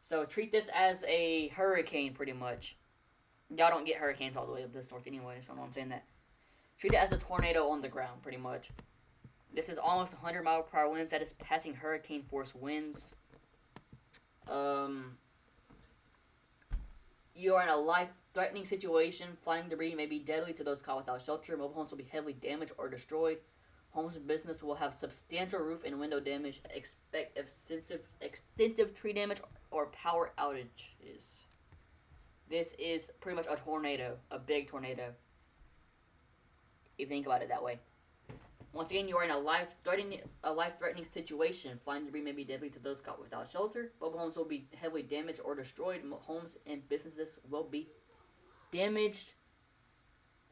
So treat this as a hurricane pretty much. Y'all don't get hurricanes all the way up this north anyway, so I'm saying that. Treat it as a tornado on the ground pretty much. This is almost 100 mile per hour winds. That is passing hurricane force winds. You are in a life-threatening situation. Flying debris may be deadly to those caught without shelter. Mobile homes will be heavily damaged or destroyed. Homes and business will have substantial roof and window damage. Expect extensive tree damage or power outages. This is pretty much a tornado, a big tornado. If you think about it that way. Once again, you are in a life-threatening situation. Flying debris may be deadly to those caught without shelter. Mobile homes will be heavily damaged or destroyed. Homes and businesses will be damaged.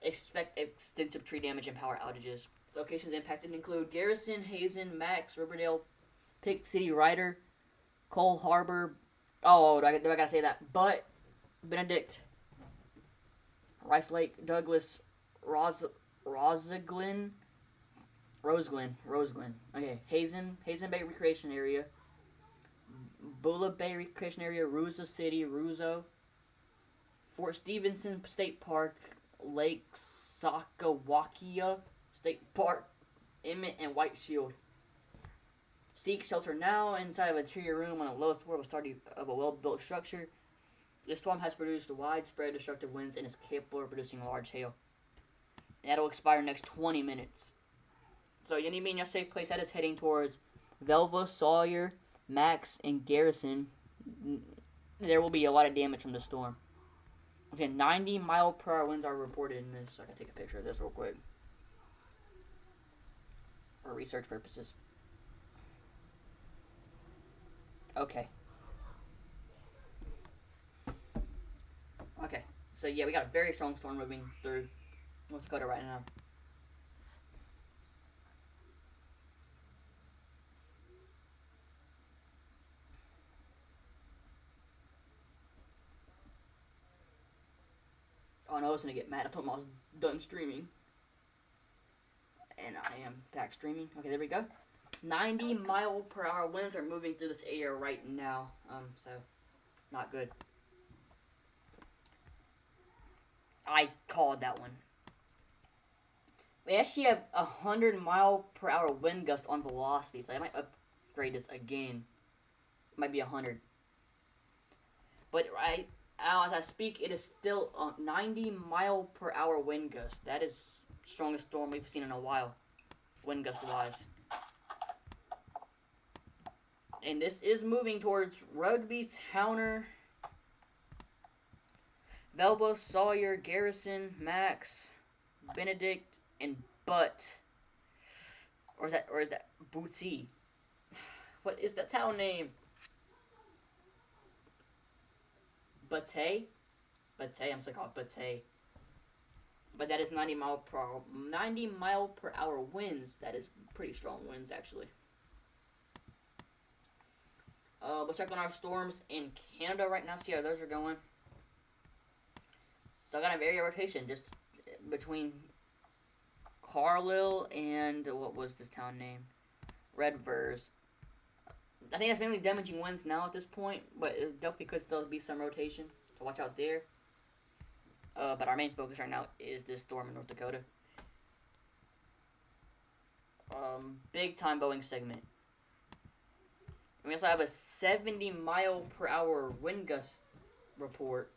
Expect extensive tree damage and power outages. Locations impacted include Garrison, Hazen, Max, Riverdale, Pick City, Ryder, Cole Harbor, Oh, do I gotta say that? But Benedict, Rice Lake, Douglas, Roseglin, Roseglin. Okay, Hazen Bay Recreation Area, Bula Bay Recreation Area, Ruza City, Ruzo, Fort Stevenson State Park, Lake Sakawakia State Park, Emmett and White Shield. Seek shelter now inside of an interior room on the lowest floor of a well-built structure. This storm has produced widespread destructive winds and is capable of producing large hail. That'll expire in the next 20 minutes. So you need to be in your safe place. That is heading towards Velva, Sawyer, Max, and Garrison. There will be a lot of damage from the storm. Okay, 90-mile-per-hour winds are reported in this. So I can take a picture of this real quick for research purposes. Okay. Okay. So yeah, we got a very strong storm moving through North Dakota right now. Oh no, I was gonna get mad. I told him I was done streaming. And I am back streaming. Okay, there we go. 90-mile-per-hour winds are moving through this area right now. So not good. I called that one. We actually have 100-mile-per-hour wind gust on velocity, so I might upgrade this again. It might be 100. But right now, as I speak, it is still a 90-mile-per-hour wind gust. That is the strongest storm we've seen in a while, wind gust-wise. And this is moving towards Rugby, Towner, Velva, Sawyer, Garrison, Max, Benedict, and Butt. Or is that Booty? What is the town name? Butte? Butte, I'm just gonna call it Butte. But that is 90 mile per hour winds. That is pretty strong winds, actually. Let's check on our storms in Canada right now. See how those are going. So I got a area rotation just between Carlisle and what was this town name? Redvers. I think that's mainly damaging winds now at this point, but it definitely could still be some rotation. So watch out there. But our main focus right now is this storm in North Dakota. Big time Boeing segment. We also have a 70-mile-per-hour wind gust report,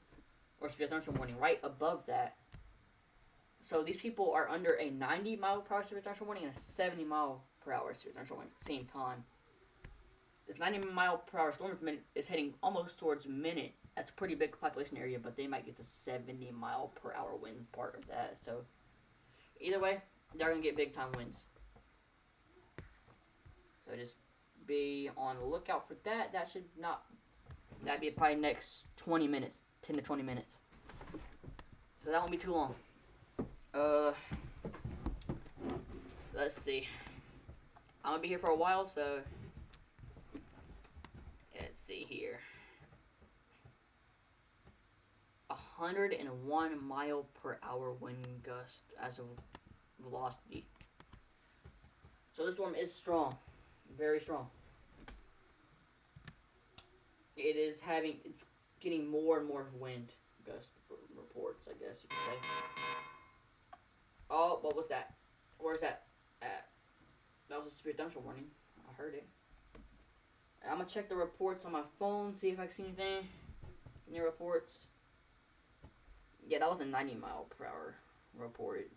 or severe thunderstorm warning, right above that. So these people are under a 90-mile-per-hour severe thunderstorm warning and a 70-mile-per-hour severe thunderstorm warning at the same time. This 90-mile-per-hour storm is heading almost towards Minute. That's a pretty big population area, but they might get the 70-mile-per-hour wind part of that. So either way, they're going to get big-time winds. So just be on the lookout for that. That'd be probably next 20 minutes, 10 to 20 minutes. So that won't be too long. Let's see. I'm gonna be here for a while, so let's see here. 101-mile-per-hour wind gust as of velocity. So this storm is strong. Very strong. It is getting more and more wind gust reports, I guess you could say. Oh, what was that? Where's that at? That was a severe thunderstorm warning. I heard it. I'm gonna check the reports on my phone, see if I can see anything. Any reports? Yeah, that was a 90-mile-per-hour reported.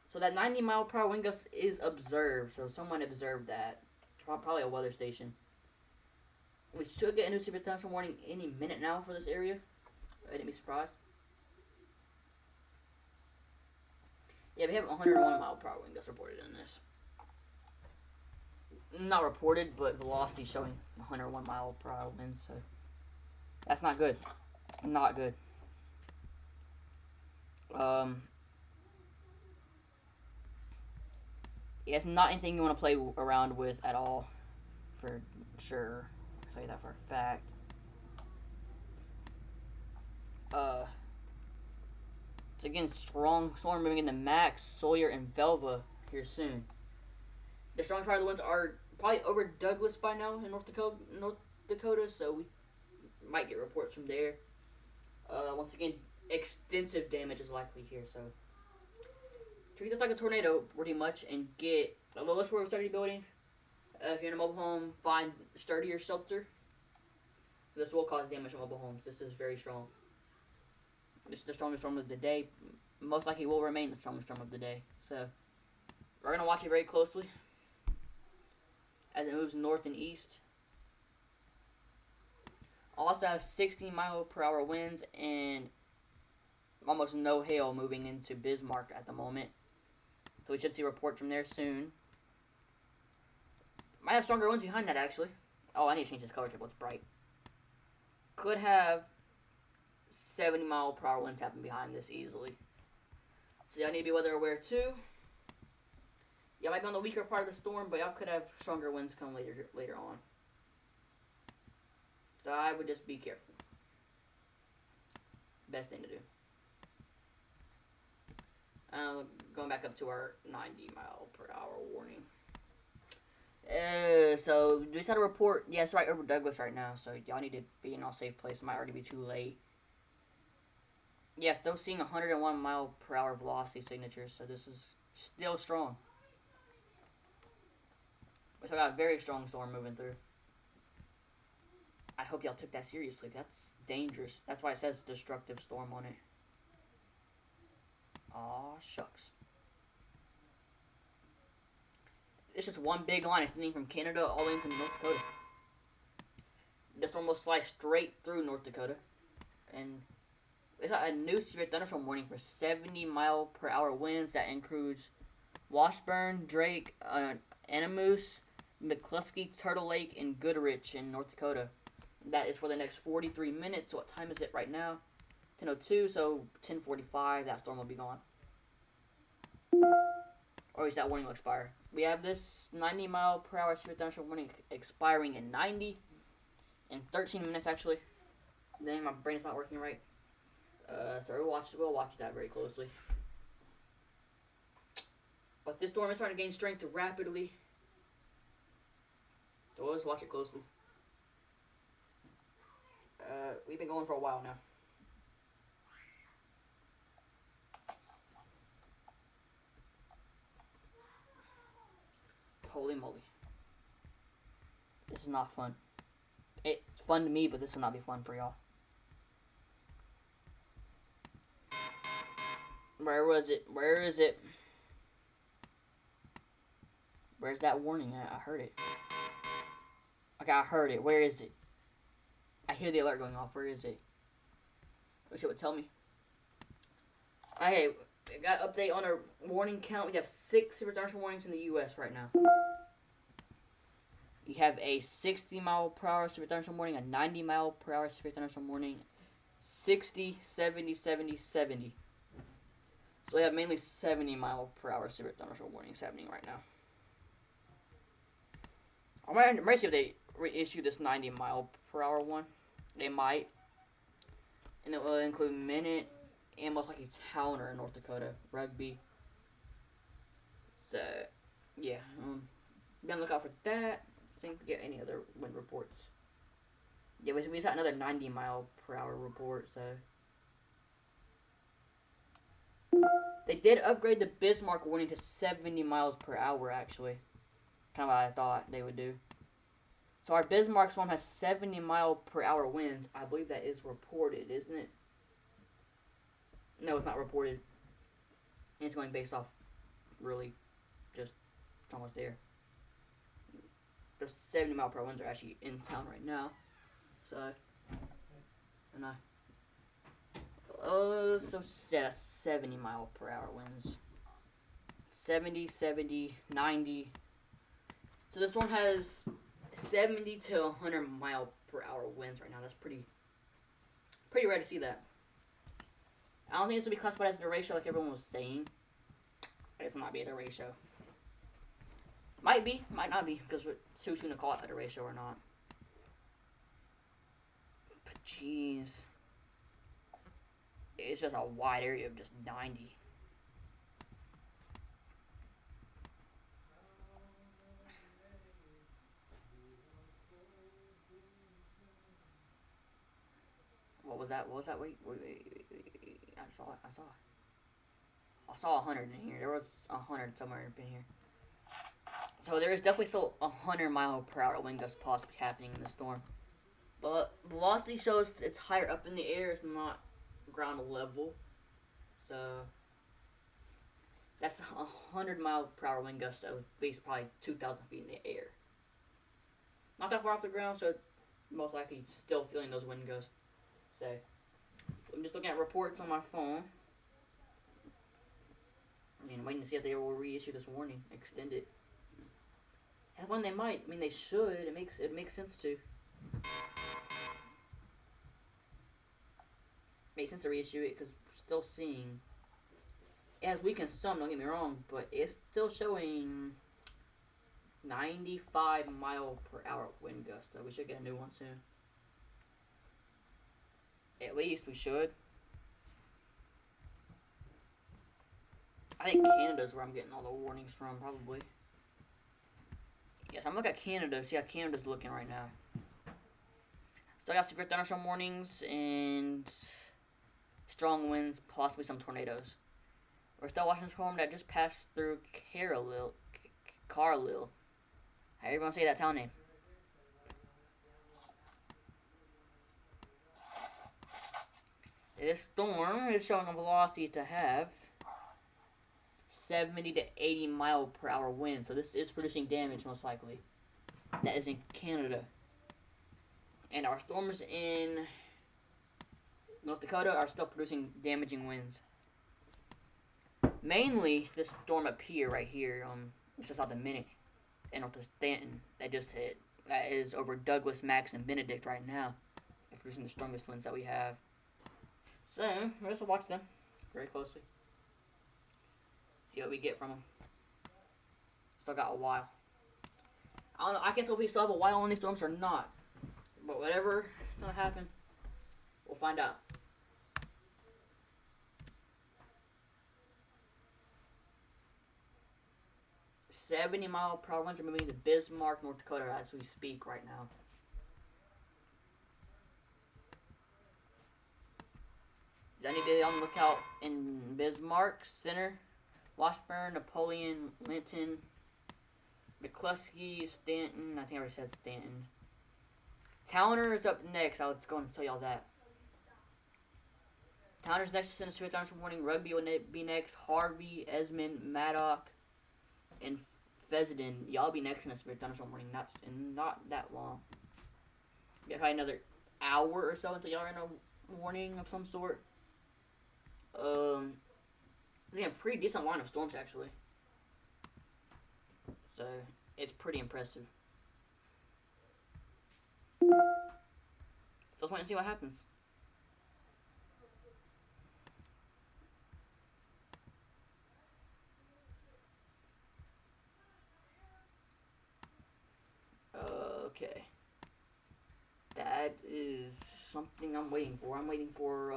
So that 90-mile-per-hour wind gust is observed. So someone observed that. Probably a weather station. We should get a new severe thunderstorm warning any minute now for this area. I didn't be surprised. Yeah, we have 101-mile-per-hour wind gust reported in this. Not reported, but velocity showing 101-mile-per-hour winds. So that's not good. Not good. Yeah, it's not anything you want to play around with at all, for sure. I'll tell you that for a fact. Uh, it's again strong storm moving into Max, Sawyer, and Velva here soon. The strongest part of the winds are probably over Douglas by now in North Dakota, so we might get reports from there. Once again, extensive damage is likely here, so treat this like a tornado pretty much and get the lowest score of sturdy building. If you're in a mobile home, find sturdier shelter. This will cause damage on mobile homes. This is very strong. This is the strongest storm of the day. Most likely will remain the strongest storm of the day. So we're going to watch it very closely as it moves north and east. Also has 60-mile-per-hour winds and almost no hail moving into Bismarck at the moment. So we should see reports from there soon. Might have stronger winds behind that, actually. Oh, I need to change this color to what's bright. Could have 70-mile-per-hour winds happen behind this easily. So y'all need to be weather aware too. Y'all might be on the weaker part of the storm, but y'all could have stronger winds come later on. So I would just be careful. Best thing to do. Going back up to our 90-mile-per-hour warning. So we just had a report. Yeah, it's right over Douglas right now, so y'all need to be in a safe place. It might already be too late. Yeah, still seeing 101-mile-per-hour velocity signatures, so this is still strong. We still got a very strong storm moving through. I hope y'all took that seriously. That's dangerous. That's why it says destructive storm on it. Aw, shucks. It's just one big line extending from Canada all the way into North Dakota. This storm will slide straight through North Dakota. And it's got a new severe thunderstorm warning for 70-mile-per-hour winds that includes Washburn, Drake, Animus, McCluskey, Turtle Lake, and Goodrich in North Dakota. That is for the next 43 minutes. So what time is it right now? 10:02, so 10:45, that storm will be gone. Or at least that warning will expire. We have this 90-mile-per-hour severe thunderstorm warning expiring in 13 minutes actually. Then my brain is not working right. So we'll watch that very closely. But this storm is starting to gain strength rapidly. So we'll just watch it closely. We've been going for a while now. Holy moly. This is not fun. It's fun to me, but this will not be fun for y'all. Where was it? Where is it? Where's that warning at? I heard it. Okay, I heard it. Where is it? I hear the alert going off. Where is it? Wish it would tell me. Okay, we got an update on our warning count. We have 6 severe thunderstorm warnings in the U.S. right now. We have a 60-mile-per-hour severe thunderstorm warning, a 90-mile-per-hour severe thunderstorm warning, 60, 70, 70, 70. So we have mainly 70-mile-per-hour severe thunderstorm warnings happening right now. I might see if they reissue this 90-mile-per-hour one. They might. And it will include Minute and most likely Towner in North Dakota. Rugby. So, yeah. Be on the lookout for that. See if we get any other wind reports. Yeah, we just got another 90-mile-per-hour report, so. They did upgrade the Bismarck warning to 70 miles per hour, actually. Kind of what I thought they would do. So our Bismarck storm has 70-mile-per-hour winds. I believe that is reported, isn't it? No, it's not reported. It's going based off, really, just it's almost there. The 70-mile-per-hour winds are actually in town right now. So, and so yeah, that's 70-mile-per-hour winds. 70, 70, 90. So this storm has 70 to 100-mile-per-hour winds right now. That's pretty rare to see that. I don't think this will be classified as a derecho like everyone was saying. I guess it might be a derecho. Might be, might not be, because we're too soon to call it a derecho or not. But jeez. it's just a wide area of just 90. What was that? What was that? Wait. I saw it. I saw 100 in here. There was 100 somewhere up in here. So there is definitely still 100 mile per hour wind gusts possibly happening in the storm. But velocity shows it's higher up in the air. It's not ground level. So that's 100 mile per hour wind gust that was based probably 2,000 feet in the air. Not that far off the ground, so most likely still feeling those wind gusts. So I'm just looking at reports on my phone. And waiting to see if they will reissue this warning, extend it. Have one they might. I mean, they should. It makes sense to. Makes sense to reissue it because we're still seeing. It has weakened some. Don't get me wrong, but it's still showing 95 mile per hour wind gusts. So we should get a new one soon. At least we should. I think Canada's where I'm getting all the warnings from, probably. Yes, I'm looking at Canada, see how Canada's looking right now. Still got severe thunderstorm warnings and strong winds, possibly some tornadoes. We're still watching this storm that just passed through Carlisle. How you gonna say that town name? This storm is showing a velocity to have 70 to 80 mile per hour wind. So this is producing damage most likely. That is in Canada. And our storms in North Dakota are still producing damaging winds. Mainly this storm up here, right here, it's just out the minute. And North of Stanton that just hit. That is over Douglas, Max, and Benedict right now. They're producing the strongest winds that we have. So, we're just gonna watch them very closely. See what we get from them. Still got a while. I don't know. I can't tell if we still have a while on these storms or not. But whatever is gonna happen, we'll find out. "70 mile per hour winds are moving to Bismarck, North Dakota as we speak right now. Is anybody on the lookout in Bismarck, Center, Washburn, Napoleon, Linton, McCluskey, Stanton? I think I already said Stanton. Towner is up next. I was going to tell y'all that. Towner's next to send a severe thunderstorm warning. Rugby will be next. Harvey, Esmond, Maddock, and Fessenden. Y'all be next in a severe thunderstorm warning. Not that long. We got probably another hour or so until y'all are in a warning of some sort. I think a pretty decent line of storms actually. So it's pretty impressive. So let's wait and see what happens. Okay. That is something I'm waiting for. I'm waiting for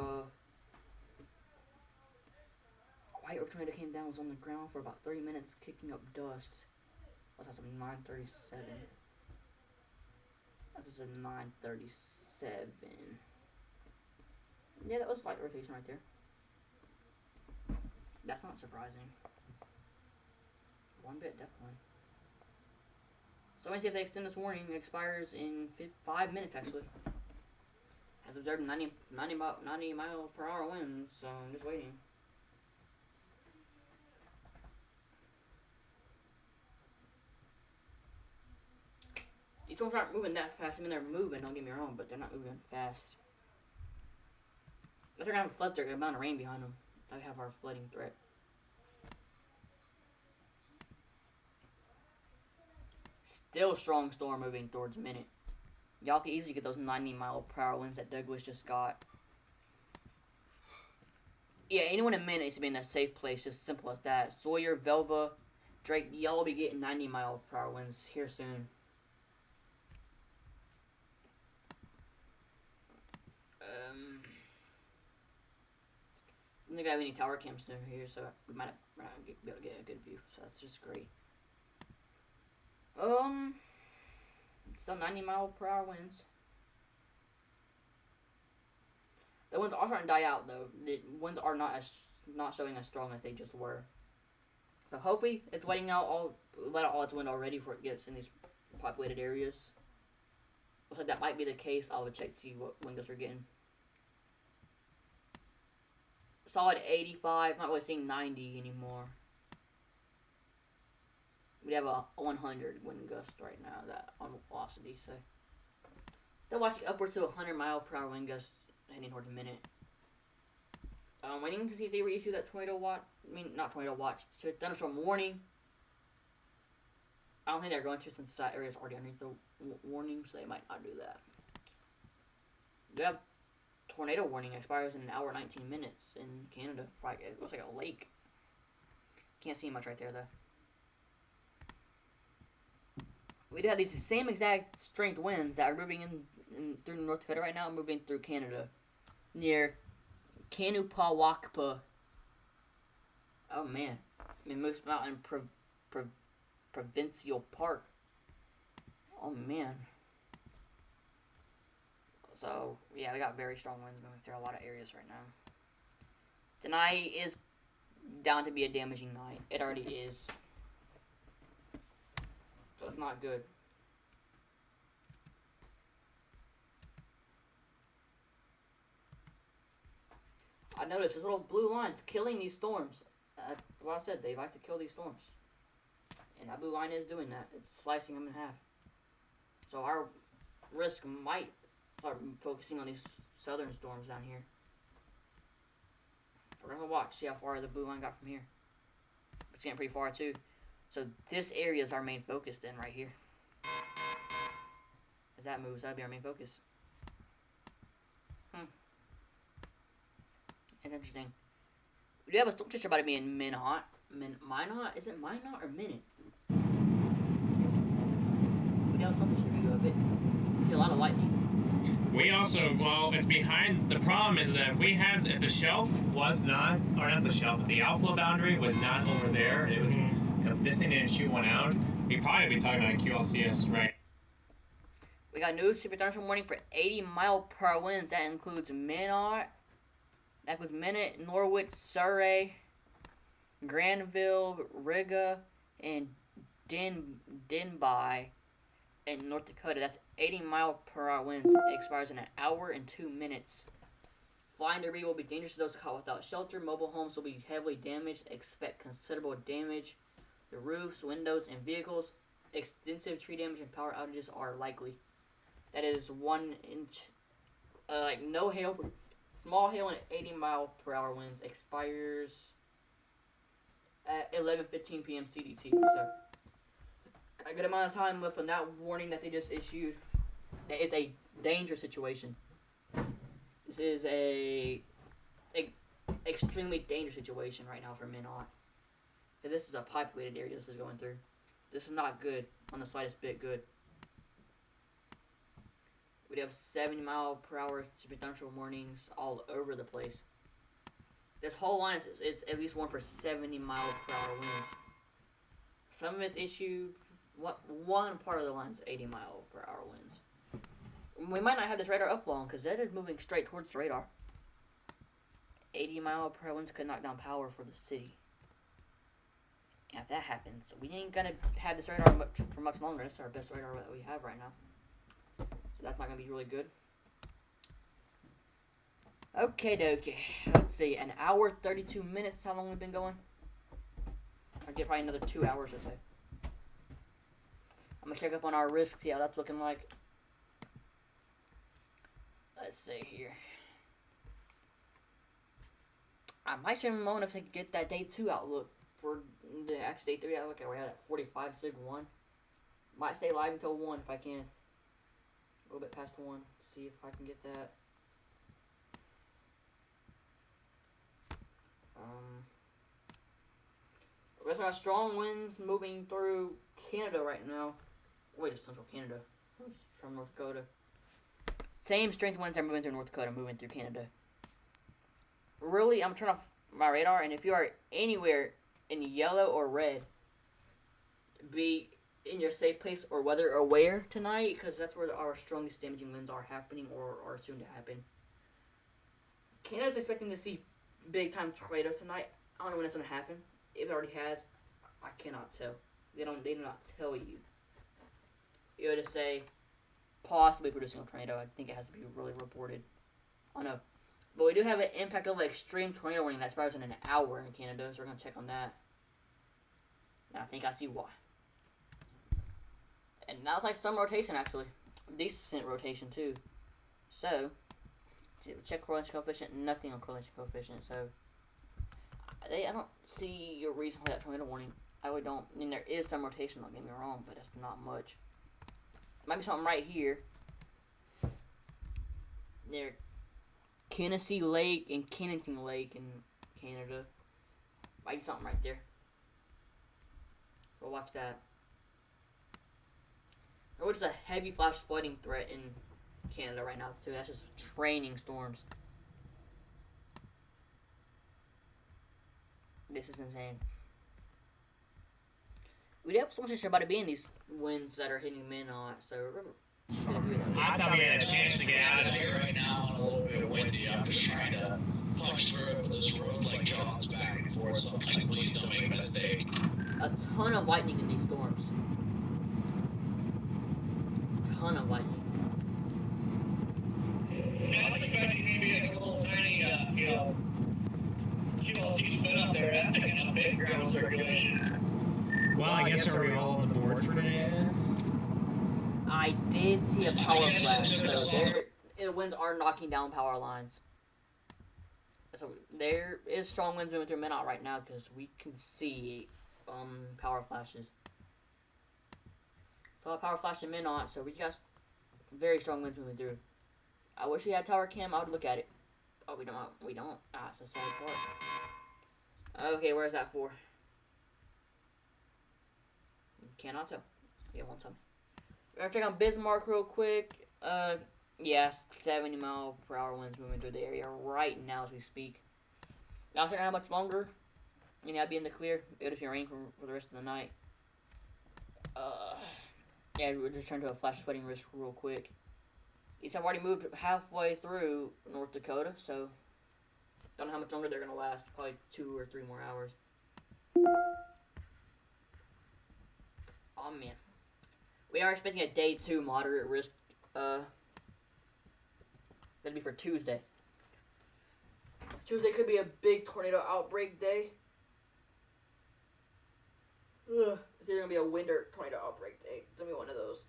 white earth tornado came down, was on the ground for about 30 minutes, kicking up dust. That's a 937. That's just a 937. Yeah, that was slight rotation right there. That's not surprising. One bit, definitely. So I'm going to see if they extend this warning. It expires in 5 minutes, actually. Has observed 90 mile per hour winds, so I'm just waiting. These storms aren't moving that fast. I mean, they're moving, don't get me wrong, but they're not moving fast. If they're going to have a flood, they're going to have a rain behind them. They have our flooding threat. Still strong storm moving towards Minute. Y'all can easily get those 90 mile per hour winds that Douglas just got. Yeah, anyone in Minute needs to be in a safe place, just simple as that. Sawyer, Velva, Drake, y'all will be getting 90 mile per hour winds here soon. think I have any tower cams through here, so we might not be able to get a good view. So that's just great. Still 90-mile-per-hour winds. The winds are starting to die out, though. The winds are not showing as strong as they just were. So hopefully it's let out all its wind already before it gets in these populated areas. Looks like that might be the case. I would check to see what wind gusts we're getting. Solid 85. Not really seeing 90 anymore. We have a 100 wind gust right now that on velocity. So still watching upwards to 100-mile-per-hour wind gusts heading towards a minute. Waiting to see if they reissue that tornado watch. I mean, not tornado watch. Thunderstorm warning. I don't think they're going to, since that area is already underneath the warning, so they might not do that. We have tornado warning expires in an hour 19 minutes in Canada. It looks like a lake. Can't see much right there though. We do have these same exact strength winds that are moving in through North Dakota right now, moving through Canada near Kanupawakpa. Oh man, Moose Mountain Provincial Park. Oh man. So yeah, we got very strong winds moving through a lot of areas right now. Tonight is down to be a damaging night. It already is. So it's not good. I noticed this little blue line's killing these storms. What I said, they like to kill these storms. And that blue line is doing that. It's slicing them in half. So our risk might start focusing on these southern storms down here. We're going to watch, see how far the blue line got from here. It's getting pretty far too. So this area is our main focus then, right here. As that moves, that'll be our main focus. It's interesting. We do have a storm just about to be in Minot. Minot? Is it Minot or Minot? We do have some distributor of it. See a lot of lightning. We also, well, it's behind. The problem is that if the shelf was not, or not the shelf, the outflow boundary was not over there, it was, if this thing didn't shoot one out, we'd probably be talking about a QLCS, right? We got new super thunderstorm warning for 80-mile-per-hour winds. That includes Minot. That includes Minot, Norwich, Surrey, Granville, Riga, and Denbigh in North Dakota. That's 80-mile-per-hour winds. It expires in an hour and 2 minutes. Flying debris will be dangerous to those caught without shelter. Mobile homes will be heavily damaged. Expect considerable damage. The roofs, windows, and vehicles. Extensive tree damage and power outages are likely. That is 1 inch. No hail. Small hail and 80-mile-per-hour winds expires at 11:15 p.m. CDT. So, a good amount of time left on that warning that they just issued. That is a dangerous situation. This is a extremely dangerous situation right now for Minot. This is a populated area this is going through. This is not good on the slightest bit good. We have 70-mile-per-hour super thunderstorm warnings all over the place. This whole line is at least one for 70-mile-per-hour winds. Some of it's issued. One part of the line is 80-mile-per-hour winds. We might not have this radar up long because that is moving straight towards the radar. 80-mile-per-hour winds could knock down power for the city. And if that happens, we ain't gonna have this radar for much longer. This is our best radar that we have right now. So that's not gonna be really good. Okay, dokie. Let's see, an hour 32 minutes. How long we've been going? I'll get probably another 2 hours or so. I'm gonna check up on our risk, see how that's looking like. Let's see here. I might stream a moment if I can get that day 2 outlook for the actual day 3 outlook. We have that 45 sig 1. Might stay live until 1 if I can. A little bit past 1. See if I can get that. We got strong winds moving through Canada right now. Wait, it's central Canada from North Dakota. Same strength winds are moving through North Dakota, moving through Canada. Really, I'm trying to my radar, and if you are anywhere in yellow or red, be in your safe place or weather aware tonight, because that's where our strongest damaging winds are happening or are soon to happen. Canada's expecting to see big time tornadoes tonight. I don't know when it's going to happen. If it already has, I cannot tell. They do not tell you. It would just say possibly producing a tornado. I think it has to be really reported. I don't know. But we do have an impact of an extreme tornado warning that expires in an hour in Canada, so we're going to check on that. And I think I see why. And that was like some rotation, actually. Decent rotation, too. So, check correlation coefficient. Nothing on correlation coefficient, so I don't see a reason for that tornado warning. I really don't. I mean, there is some rotation, don't get me wrong, but that's not much. Might be something right here. Near Genesee Lake and Kennington Lake in Canada. Might be something right there. We'll watch that. Or just a heavy flash flooding threat in Canada right now, too. That's just training storms. This is insane. We have so much shit about to be in these winds that are hitting Minot, so remember. I thought we had a chance to get out of here here. right now and a little bit windy. I'm just trying to punch through it, but this road like jogs back and forth, so like, please don't make a mistake. A ton of lightning in these storms. Ton of lightning. Yeah, I was expecting maybe a little tiny, QLC spin up there, that's picking up big ground circulation. Well, I guess are we all on the board for today? I did see a power flash, so the winds are knocking down power lines. So there is strong winds moving through Minot right now because we can see power flashes. Saw a power flash in Minot, so we got very strong winds moving through. I wish we had tower cam. I would look at it. Oh, we don't. We don't. Ah, it's a sad part. Okay, where's that for? Cannot tell. Yeah, won't tell me. We're gonna check on Bismarck real quick. Yes, 70-mile-per-hour winds moving through the area right now as we speak. Not sure how much longer. You know, I'd be in the clear. It would if you rain for the rest of the night. Yeah, we're just trying to do a flash flooding risk real quick. These have already moved halfway through North Dakota, so don't know how much longer they're gonna last. Probably 2 or 3 more hours. Oh man, we are expecting a day 2 moderate risk. That'd be for Tuesday. Tuesday could be a big tornado outbreak day. Ugh. It's either gonna be a wind or tornado outbreak day. It's gonna be one of those.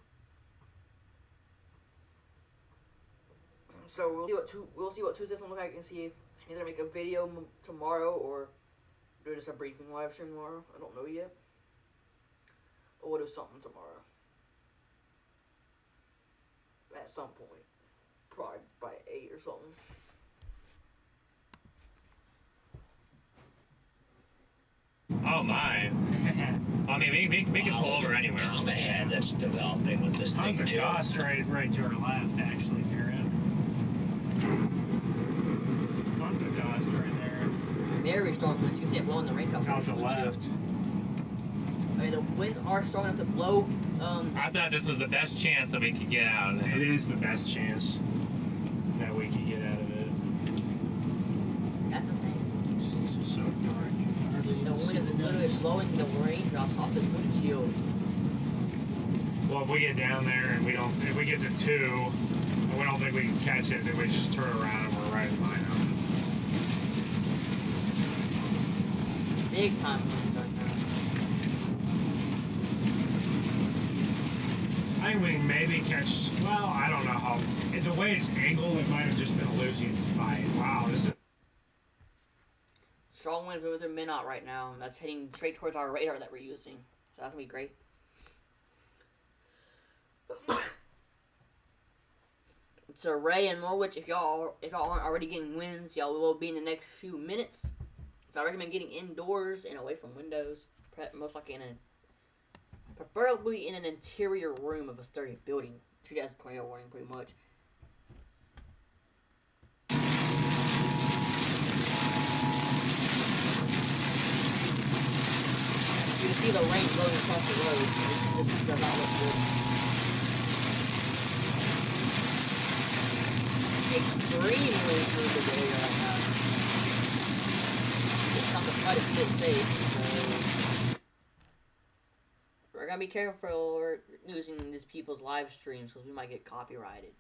So we'll see what Tuesday's gonna look like and see if either make a video tomorrow or do just a briefing live stream tomorrow. I don't know yet. But we'll do something tomorrow. At some point. Probably by 8 or something. Oh my. I mean, we can pull over anywhere. On the hand that's developing with this thing Tons too. of gust right to our left, actually, Garrett. Tons of gust right there. Very strong winds. You can see it blowing the raindrops. Out the left. I mean, the winds are strong enough to blow. I thought this was the best chance that we could get out of there. It is the best chance that we can get out of it. That's insane. It's just so dark and hardly The even see wind is the literally dust. blowing the raindrops off the windshield. Well, if we get down there and if we get to 2, and we don't think we can catch it, then we just turn around and we're right in line on it. Big time winds right now. I think we can maybe catch, well, I don't know how, the way it's angled, it might have just been a losing fight. Wow, this is... Strong winds moving through Minot right now. That's heading straight towards our radar that we're using. So that's gonna be great. So Ray and Norwich, if y'all aren't already getting winds, y'all will be in the next few minutes. So I recommend getting indoors and away from windows. Most likely preferably in an interior room of a sturdy building. Treat it as a tornado warning, pretty much. see the rain blowing across the road. This does not look good. Extreme wind through the area right now. It's not the slightest bit safe, so we're gonna be careful using these people's live streams because we might get copyrighted.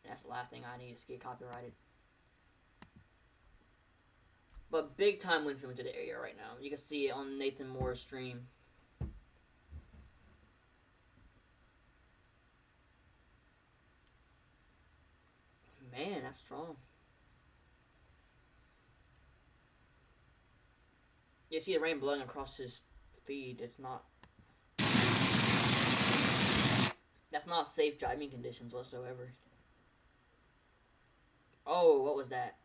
That's the last thing I need is to get copyrighted. But big time winds into the area right now. You can see it on Nathan Moore's stream. Man, that's strong. You see the rain blowing across his feed. It's not. That's not safe driving conditions whatsoever. Oh, what was that?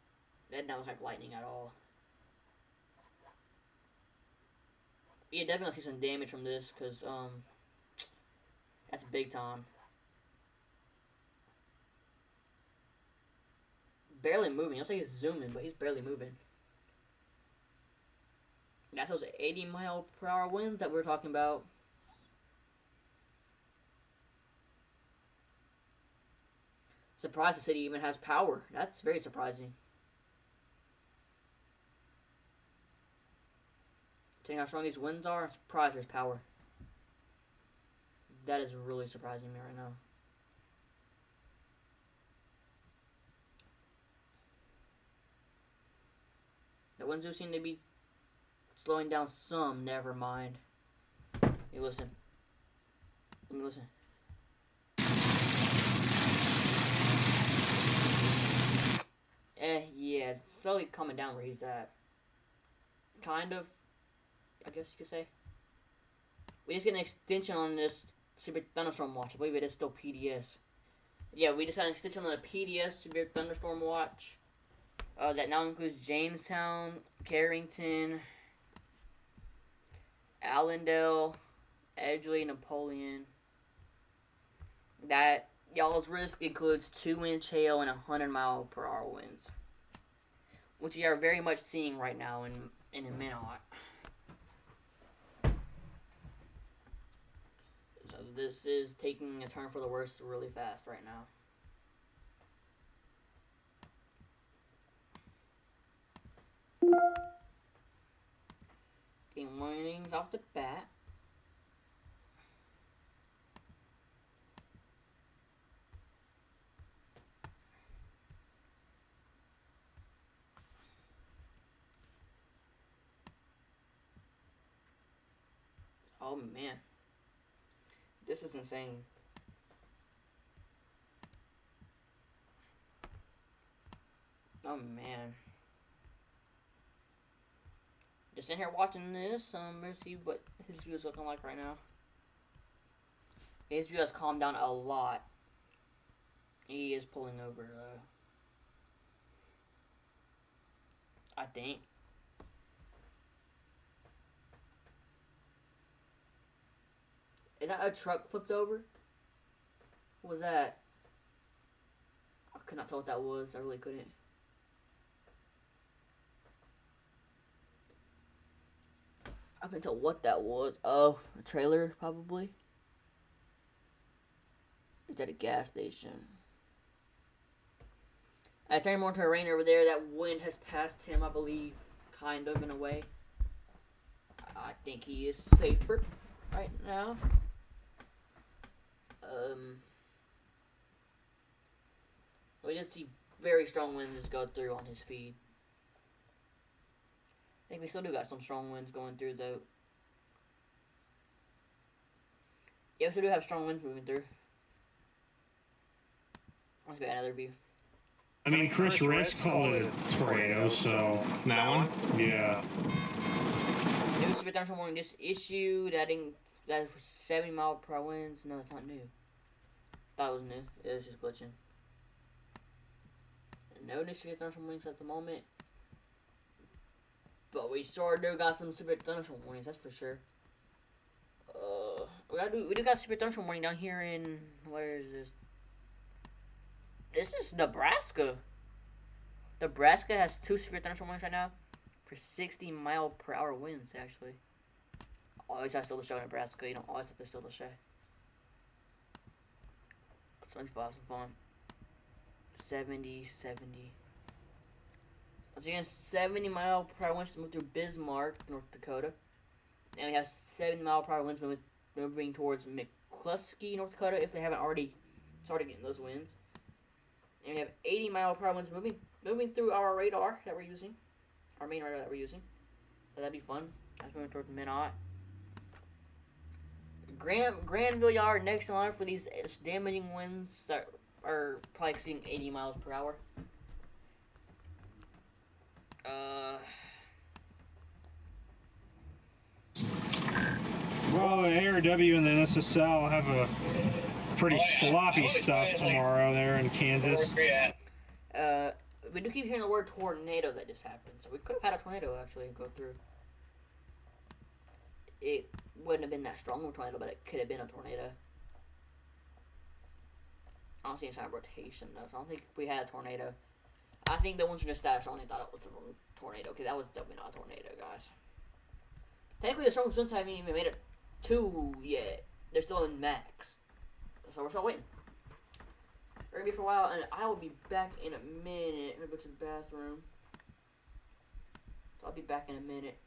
That didn't look like lightning at all. Yeah, definitely see some damage from this, because, that's big time. Barely moving. Looks like he's zooming, but he's barely moving. That's those 80-mile-per-hour winds that we were talking about. Surprised the city even has power. That's very surprising. Seeing how strong these winds are, I'm surprised there's power. That is really surprising me right now. The winds do seem to be slowing down some. Never mind. Hey, listen. Let me listen. Yeah, it's slowly coming down where he's at. Kind of, I guess you could say. We just get an extension on this Severe Thunderstorm Watch. I believe it is still PDS. Yeah, we just got an extension on the PDS Severe Thunderstorm Watch. That now includes Jamestown, Carrington, Allendale, Edgeley, Napoleon. That y'all's risk includes 2-inch hail and 100-mile-per-hour winds, which we are very much seeing right now in Minot. So this is taking a turn for the worse really fast right now. Getting warnings off the bat. Oh man, this is insane. Oh man. Just in here watching this, let's see what his view is looking like right now. His view has calmed down a lot. He is pulling over, though. I think. Is that a truck flipped over? What was that? I could not tell what that was. I really couldn't. I couldn't tell what that was. Oh, a trailer, probably. It's at a gas station. I turned more into a rain over there. That wind has passed him, I believe, kind of in a way. I think he is safer right now. We did see very strong winds just go through on his feed. I think we still do got some strong winds going through, though. Yeah, we still do have strong winds moving through. Let's get another view. I mean, Chris Riss called it a tornado, so... That one? Yeah. New severe thunderstorm warning just issued. That is for 70-mile-per-hour winds. No, it's not new. Thought it was new. It was just glitching. No new severe thunderstorm warnings at the moment. But we sure do got some severe thunderstorm warnings, that's for sure. We do got severe thunderstorm warning down here in, where is this? This is Nebraska. Nebraska has 2 severe thunderstorm warnings right now for 60-mile-per-hour winds, actually. Always have to steal the show in Nebraska. You don't always have to steal the show. Some people have some fun. 70. Once again, 70-mile-per-hour winds move through Bismarck, North Dakota. And we have 70-mile-per-hour winds moving towards McCluskey, North Dakota, if they haven't already started getting those winds. And we have 80-mile-per-hour winds moving through our radar that we're using. Our main radar that we're using. So that'd be fun. That's moving towards Minot. Granville, y'all are next in line for these damaging winds that are probably exceeding 80 miles per hour. Well, ARW and the NSSL have a pretty sloppy stuff tomorrow there in Kansas. We do keep hearing the word tornado that just happened, so we could have had a tornado actually go through. It wouldn't have been that strong of a tornado, but it could have been a tornado. I don't see any sign of rotation though, so I don't think we had a tornado. I think the ones from the stats only thought it was a tornado. Okay, that was definitely not a tornado, guys. Technically, the strongest winds haven't even made it 2 yet. They're still in max, so we're still waiting. We're gonna be for a while, and I will be back in a minute. I'm gonna go to the bathroom, so I'll be back in a minute.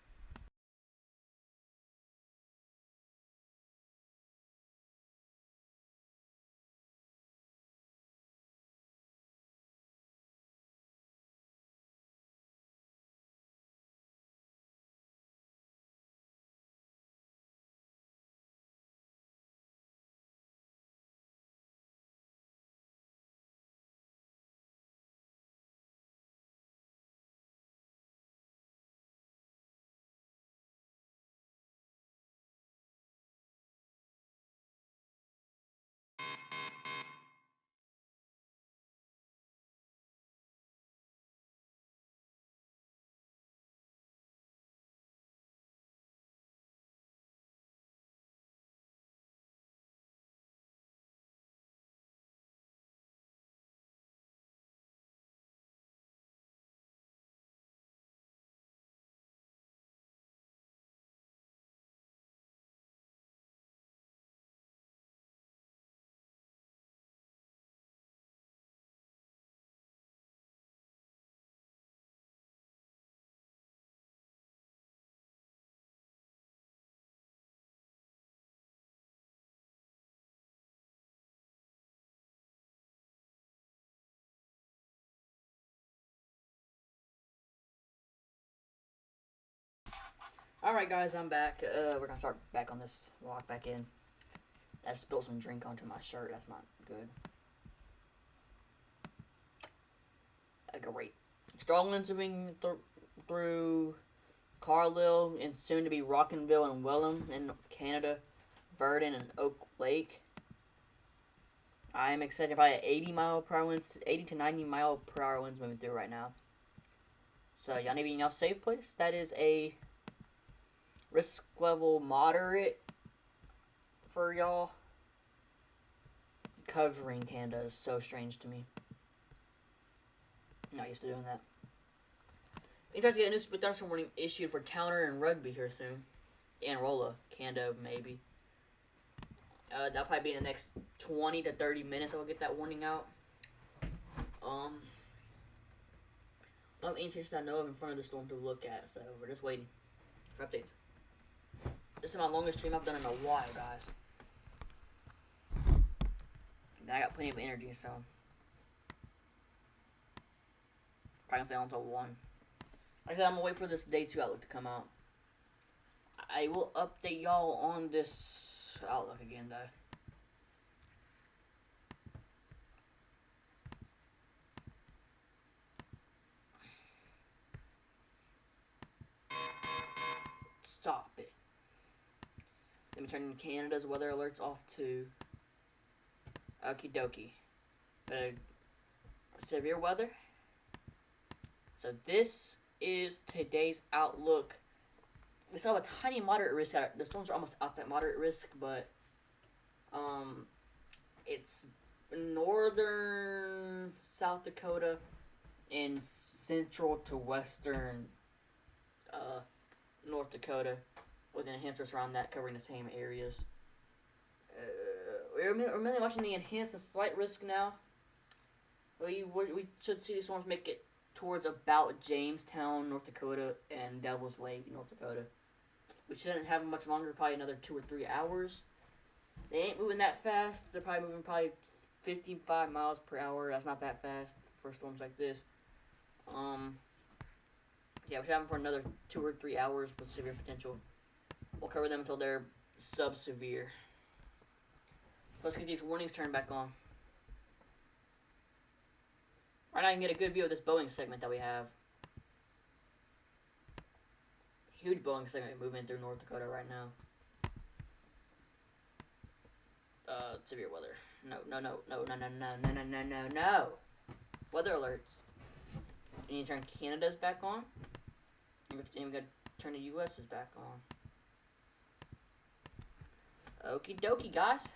Alright guys, I'm back. We're gonna start back on this, walk back in. I spilled some drink onto my shirt, that's not good. Great. Strong winds moving through Carlisle and soon to be Rockinville and Welland in Canada, Verdon and Oak Lake. I am excited by 80-mile-per-hour winds, 80 to 90-mile-per-hour winds moving through right now. So y'all need to be in y'all safe place. That is a risk level moderate for y'all. Covering Canada is so strange to me. I'm not used to doing that. We try to get a new split thunderstorm warning issued for Towner and Rugby here soon. And Rolla, Canada, maybe. That'll probably be in the next 20 to 30 minutes I will get that warning out. No indications I know of in front of the storm to look at, so we're just waiting for updates. This is my longest stream I've done in a while, guys. And I got plenty of energy, so probably gonna stay on until 1. Like I said, I'm gonna wait for this day 2 outlook to come out. I will update y'all on this outlook again, though. Stop it. Let me turn Canada's weather alerts off to okie dokie. Severe weather. So this is today's outlook. We still have a tiny moderate risk. The storms are almost out that moderate risk, but it's northern South Dakota and central to western North Dakota with enhancers around that covering the same areas. We're mainly watching the enhanced and slight risk now. We should see these storms make it towards about Jamestown, North Dakota, and Devil's Lake, North Dakota. We shouldn't have much longer, probably another 2 or 3 hours. They ain't moving that fast. They're probably moving 55 miles per hour. That's not that fast for storms like this. Yeah, we should have them for another 2 or 3 hours with severe potential. We'll cover them until they're sub-severe. Let's get these warnings turned back on. Right now I can get a good view of this Boeing segment that we have. Huge Boeing segment moving through North Dakota right now. Severe weather. No. Weather alerts. You need to turn Canada's back on. And we got to turn the US's back on. Okie dokie, guys.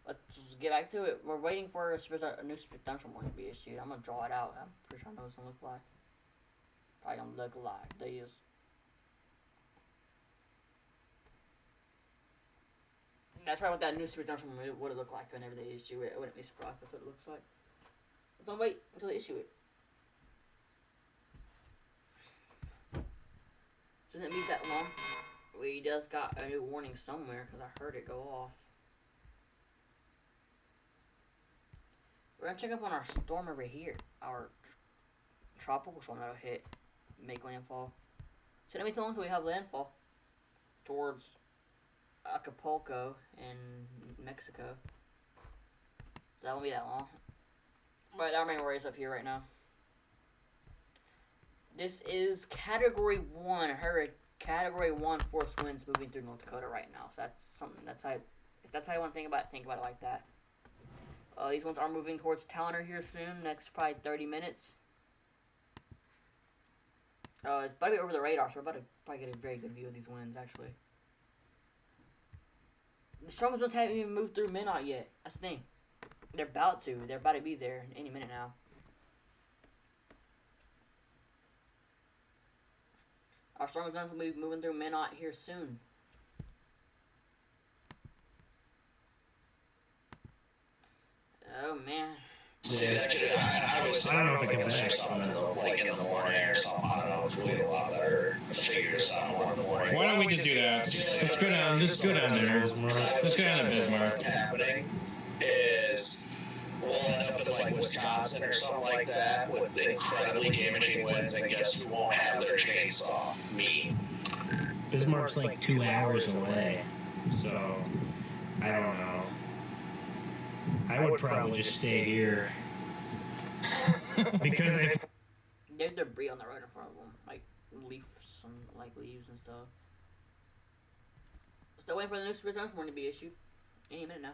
Let's get back to it. We're waiting for a new potential warning to be issued. I'm gonna draw it out. I'm pretty sure I know what it's gonna look like. Probably gonna look like this. That's probably what that new potential warning would look like whenever they issue it. I wouldn't be surprised if that's what it looks like. But don't wait until they issue it. Shouldn't it be that long? We just got a new warning somewhere because I heard it go off. We're gonna check up on our storm over here. Our tropical storm that'll hit, make landfall. Shouldn't be too long until we have landfall towards Acapulco in Mexico. So that won't be that long. But our main worry is up here right now. This is Category 1 hurricane. Category 1 force winds moving through North Dakota right now. So that's something. That's how. If that's how you want to think about it like that. These ones are moving towards Towner here soon. Next, probably 30 minutes. It's about to be over the radar, so we're about to probably get a very good view of these winds, actually. The strongest ones haven't even moved through Minot yet. That's the thing. They're about to. They're about to be there any minute now. Our strongest ones will be moving through Minot here soon. Oh, man. See, that could, I don't know if it can finish something in the, like in the morning or something. I don't know if we'll get a lot better figure something more in the morning. Why don't we just do that? Let's go down. Let's go down there. Let's go down to Bismarck. What's happening is we'll end up in like Wisconsin or something like that with incredibly damaging winds, and guess who won't have their chainsaw? Me. Bismarck's like 2 hours away, so I don't know. I would probably just stay here because if there's debris on the road in front of them, like leaves and stuff. Still waiting for the new storm warning to be issued. Any minute now.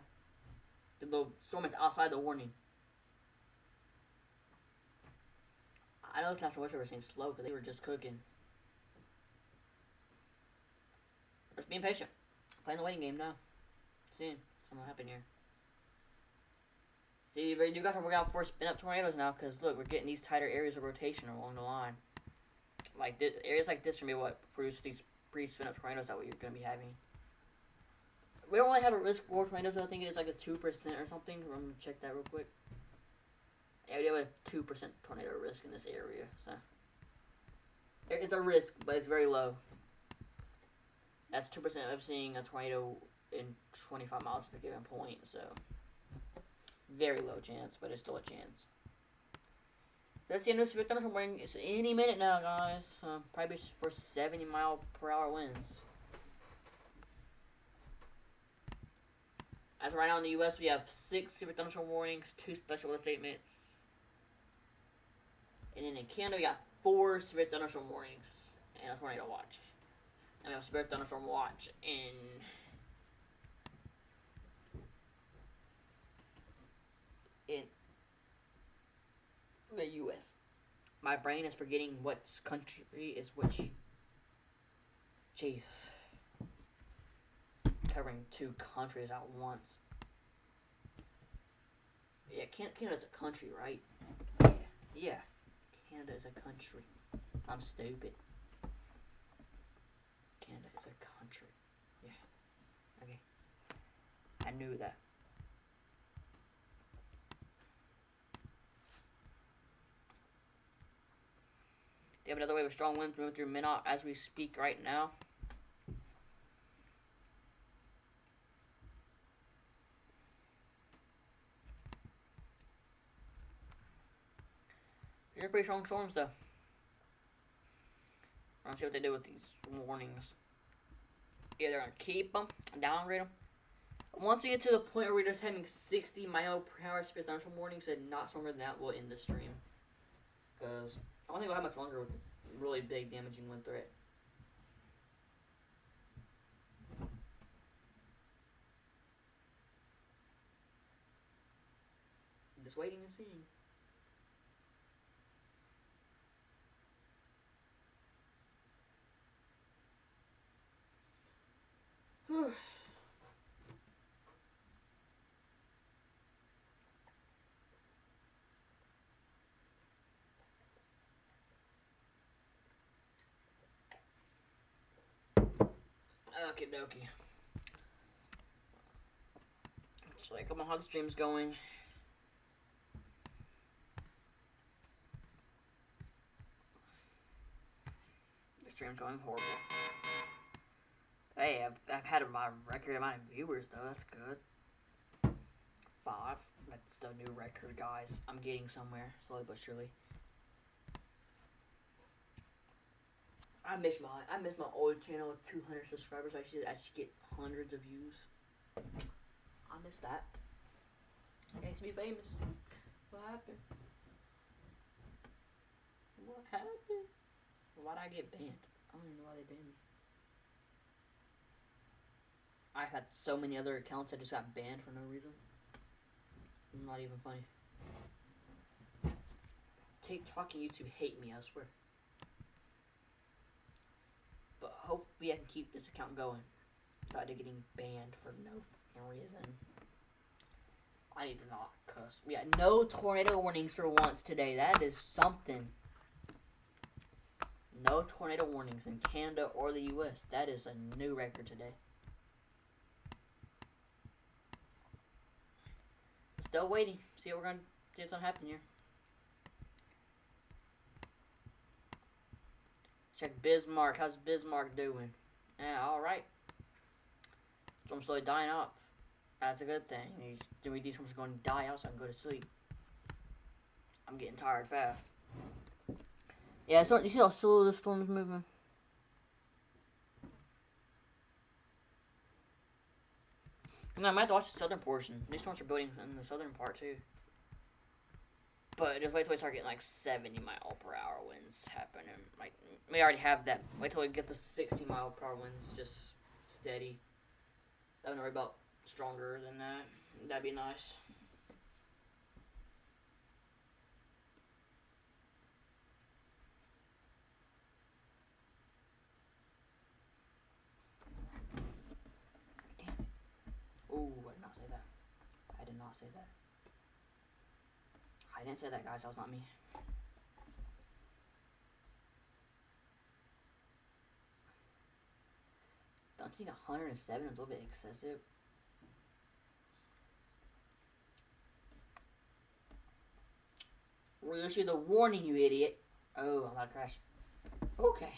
The storm is outside the warning. I know it's not so much they were saying slow because they were just cooking. Just being patient. Playing the waiting game now. Seeing something will happen here. See, but you guys are working out for spin up tornadoes now because look, we're getting these tighter areas of rotation along the line. Like this, areas like this are gonna be what produce these pre-spin up tornadoes that we're gonna be having. We don't really have a risk for tornadoes. I think it's like a 2% or something. I'm gonna check that real quick. Yeah, we have a 2% tornado risk in this area. So there is a risk, but it's very low. That's 2% of seeing a tornado in 25 miles per given point. So very low chance, but it's still a chance. That's the end of this thunderstorm warning. It's any minute now, guys. Probably for 70-mile-per-hour winds. As of right now in the U.S., we have 6 severe thunderstorm warnings, 2 special weather statements. And then in Canada, we got 4 severe thunderstorm warnings and a tornado watch. And we have a severe thunderstorm watch in the U.S. My brain is forgetting what country is which. Jeez. Covering 2 countries at once. Yeah, Canada's a country, right? Yeah. Canada is a country. I'm stupid. country. Yeah. Okay. I knew that. They have another wave of strong winds moving through Minot as we speak right now. They're pretty strong storms, though. I don't see what they do with these warnings. Yeah, they're gonna keep them, downgrade them. Once we get to the point where we're just having 60-mile-per-hour speed thunderstorm warnings and not stronger than that, we'll end the stream. Because I don't think we'll have much longer with really big damaging wind threat. Just waiting and seeing. Whew. Okie dokie. Just like, come on, how the stream's going. The stream's going horrible. Hey, I've had my record amount of viewers, though. That's good. 5. That's the new record, guys. I'm getting somewhere, slowly but surely. I miss my old channel with 200 subscribers. I should get hundreds of views. I miss that. I used to be famous. What happened? What happened? Why'd I get banned? I don't even know why they banned me. I've had so many other accounts that just got banned for no reason. Not even funny. TikTok and YouTube hate me, I swear. But hopefully I can keep this account going without it getting banned for no fucking reason. I need to not cuss. We got no tornado warnings for once today. That is something. No tornado warnings in Canada or the US. That is a new record today. Still waiting. See what's gonna happen here. Check Bismarck. How's Bismarck doing? Yeah, alright. Storm's slowly dying off. That's a good thing. These storms are going to die out so I can go to sleep. I'm getting tired fast. Yeah, so you see how slow the storm's moving? And I might have to watch the southern portion. These storms are building in the southern part too. But just wait till we start getting like 70-mile-per-hour winds happening. Like, we already have that. Wait till we get the 60-mile-per-hour winds just steady. I don't worry about stronger than that. That'd be nice. Damn it. Ooh, I did not say that. I did not say that. I didn't say that, guys. That was not me. Don't you think 107 is a little bit excessive? We're gonna issue the warning, you idiot. Oh, I'm about to crash. Okay.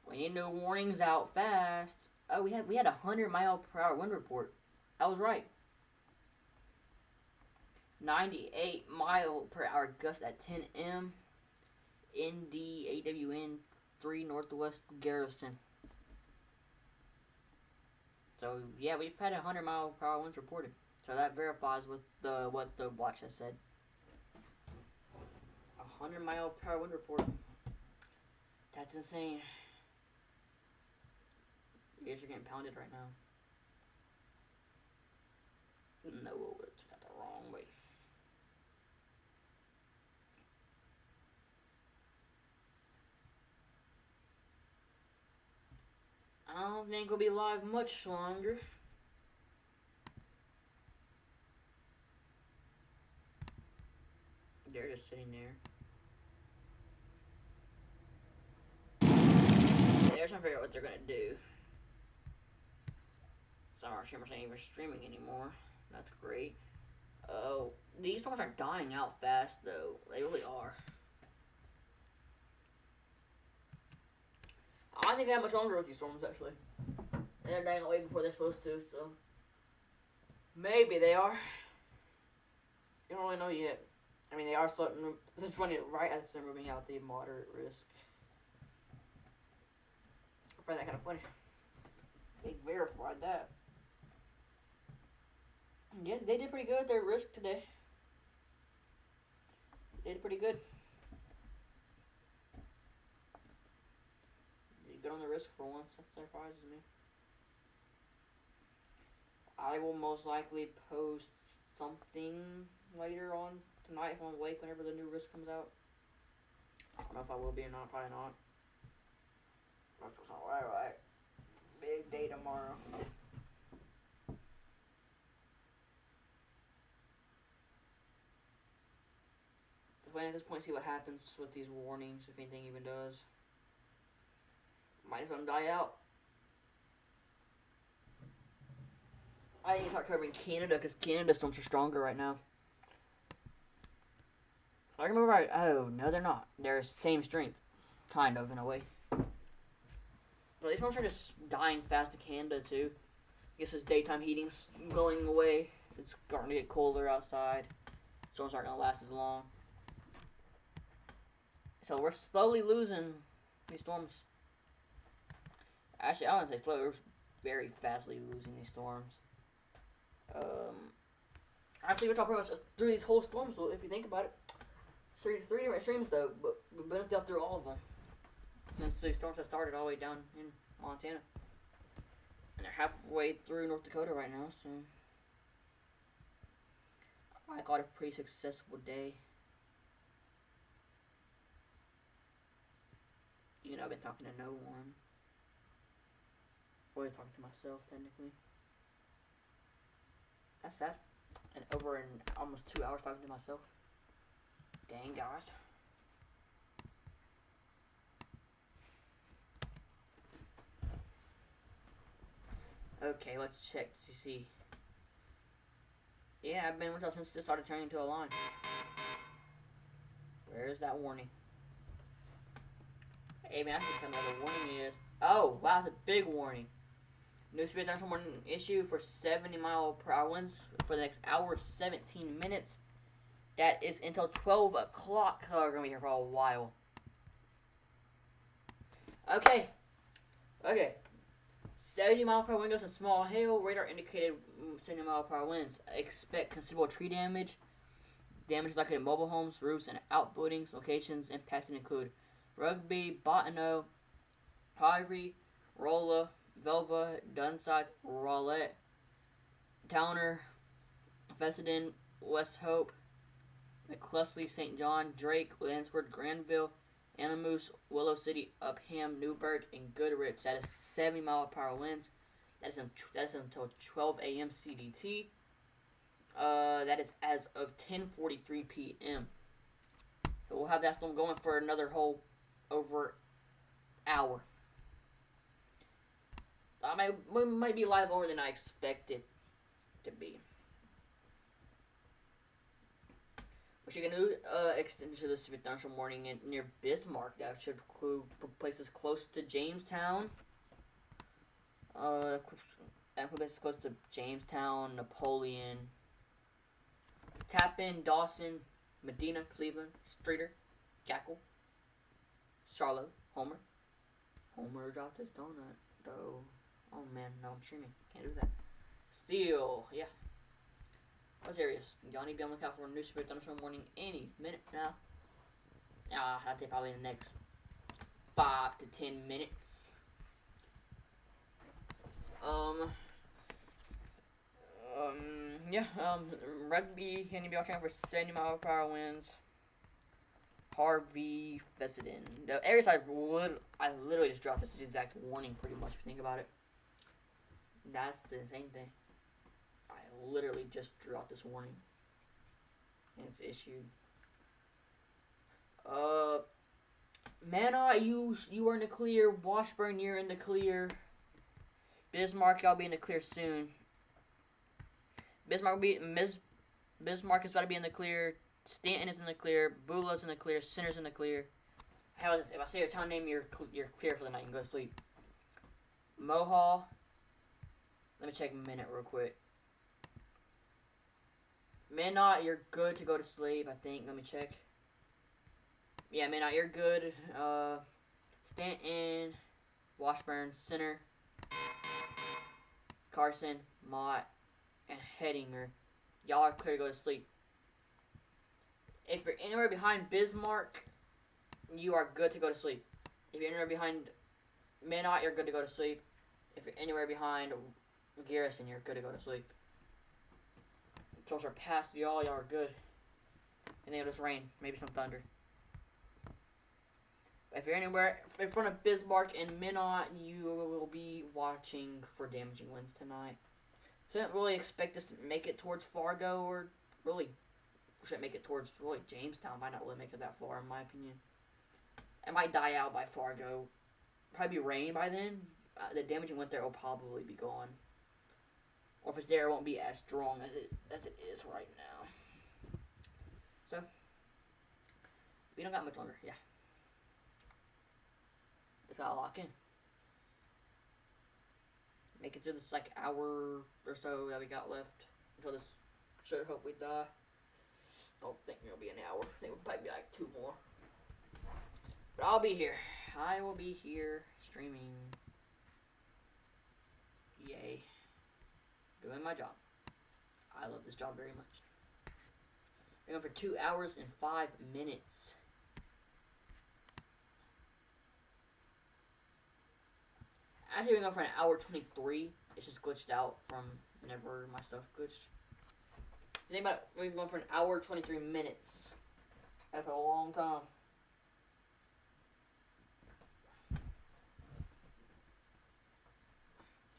We need new warnings out fast. Oh, we had a 100-mile-per-hour wind report. I was right. 98-mile-per-hour gust at 10 m. NDAWN 3 Northwest Garrison. So yeah, we've had 100-mile-per-hour winds reported. So that verifies with what the watch has said. 100-mile-per-hour wind report. That's insane. You guys are getting pounded right now. No, it's got the wrong way. I don't think we'll be live much longer. They're just sitting there. There's some trying to figure out what they're gonna do. Some of our streamers ain't even streaming anymore. That's great. Oh, these storms are dying out fast though. They really are. I don't think they have much longer with these storms actually. And they're dying away before they're supposed to, so maybe they are. You don't really know yet. I mean, they are starting. This is running right as they're moving out the moderate risk. I find that kind of funny. They verified that. Yeah, they did pretty good. Their risk today. They did pretty good. They did good on the risk for once. That surprises me. I will most likely post something later on tonight if I'm awake whenever the new risk comes out. I don't know if I will be or not. Probably not. That's alright. Big day tomorrow. Just waiting at this point to see what happens with these warnings, if anything even does. Might as well die out. I need to start covering Canada because Canada storms are stronger right now. I remember right. Oh, no, they're not. They're same strength. Kind of, in a way. But these storms are just dying fast in Canada, too. I guess this daytime heating's going away. It's starting to get colder outside. Storms aren't going to last as long. So we're slowly losing these storms. Actually, I wouldn't say slowly. We're very fastly losing these storms. Actually, we're talking pretty much through these whole storms, so if you think about it. Three different streams, though, but we've been up through all of them. Since these storms have started all the way down in Montana. And they're halfway through North Dakota right now, so I got a pretty successful day. You know, I've been talking to no one. Always talking to myself, technically. That's sad. And over in almost 2 hours talking to myself. Dang, guys. Okay, let's check to see. Yeah, I've been with us since this started turning into a line. Where's that warning? Hey man, I can tell me what the warning is. Oh, wow, it's a big warning. New speed thunderstorm warning issue for 70-mile-per-hour winds for the next hour, 17 minutes. That is until 12 o'clock. Oh, we're going to be here for a while. Okay. 70-mile-per-hour wind gusts and small hail. Radar indicated 70-mile-per-hour winds. Expect considerable tree damage. Damage likely to mobile homes, roofs, and outbuildings. Locations impacted include Rugby, Bottineau, Hyvre, Rolla, Velva, Dunside, Rowlett, Towner, Fessenden, West Hope, McCluskey, St. John, Drake, Lansford, Granville, Animus, Willow City, Upham, Newburgh, and Goodrich. That is 70-mile-per-hour winds. That is until 12 a.m. CDT. That is as of 10:43 p.m. So we'll have that storm going for another whole over hour. We might be live longer than I expected to be. Which you can do extend to the severe thunderstorm warning near Bismarck. That should include places close to Jamestown. Places close to Jamestown, Napoleon, Tappan, Dawson, Medina, Cleveland, Streeter, Gackle, Charlotte, Homer. Homer dropped his donut, though. Oh man, no, I'm streaming. Can't do that. Still, yeah. Those areas. Y'all need to be on the lookout for a new severe thunderstorm warning any minute now. I'd say probably in the next 5 to 10 minutes. Rugby, can you be watching out for 70-mile-per-hour winds? Harvey, Fessenden. The areas I literally just dropped this exact warning pretty much if you think about it. That's the same thing. I literally just drew out this warning. And it's issued. Mana, you are in the clear. Washburn, you're in the clear. Bismarck, y'all be in the clear soon. Bismarck is about to be in the clear. Stanton is in the clear. Boulah's in the clear. Center's in the clear. Hell, if I say your town name, you're clear for the night. You can go to sleep. Mohall. Let me check a minute real quick. Minot, you're good to go to sleep, I think. Let me check. Yeah, Minot, you're good. Stanton, Washburn, Center, Carson, Mott, and Hedinger. Y'all are clear to go to sleep. If you're anywhere behind Bismarck, you are good to go to sleep. If you're anywhere behind Minot, you're good to go to sleep. If you're anywhere behind Garrison, you're good to go to sleep. Trolls are past y'all are good. And then it'll just rain. Maybe some thunder. If you're anywhere in front of Bismarck and Minot, you will be watching for damaging winds tonight. Shouldn't really expect us to make it towards Fargo, or really shouldn't make it towards really Jamestown. Might not really make it that far, in my opinion. It might die out by Fargo. Probably be rain by then. The damaging wind there will probably be gone. Or if it's there, it won't be as strong as it is right now. So, we don't got much longer. Yeah. Just gotta lock in. Make it through this like hour or so that we got left until this should hopefully die. Don't think it'll be an hour. I think it'll probably be like 2 more. But I'll be here. I will be here streaming. Yay. Doing my job. I love this job very much. We're going for 2 hours and 5 minutes. Actually, we're going for an hour 23. It's just glitched out from whenever my stuff glitched. Think about it, we're going for an hour 23 minutes. That's a long time.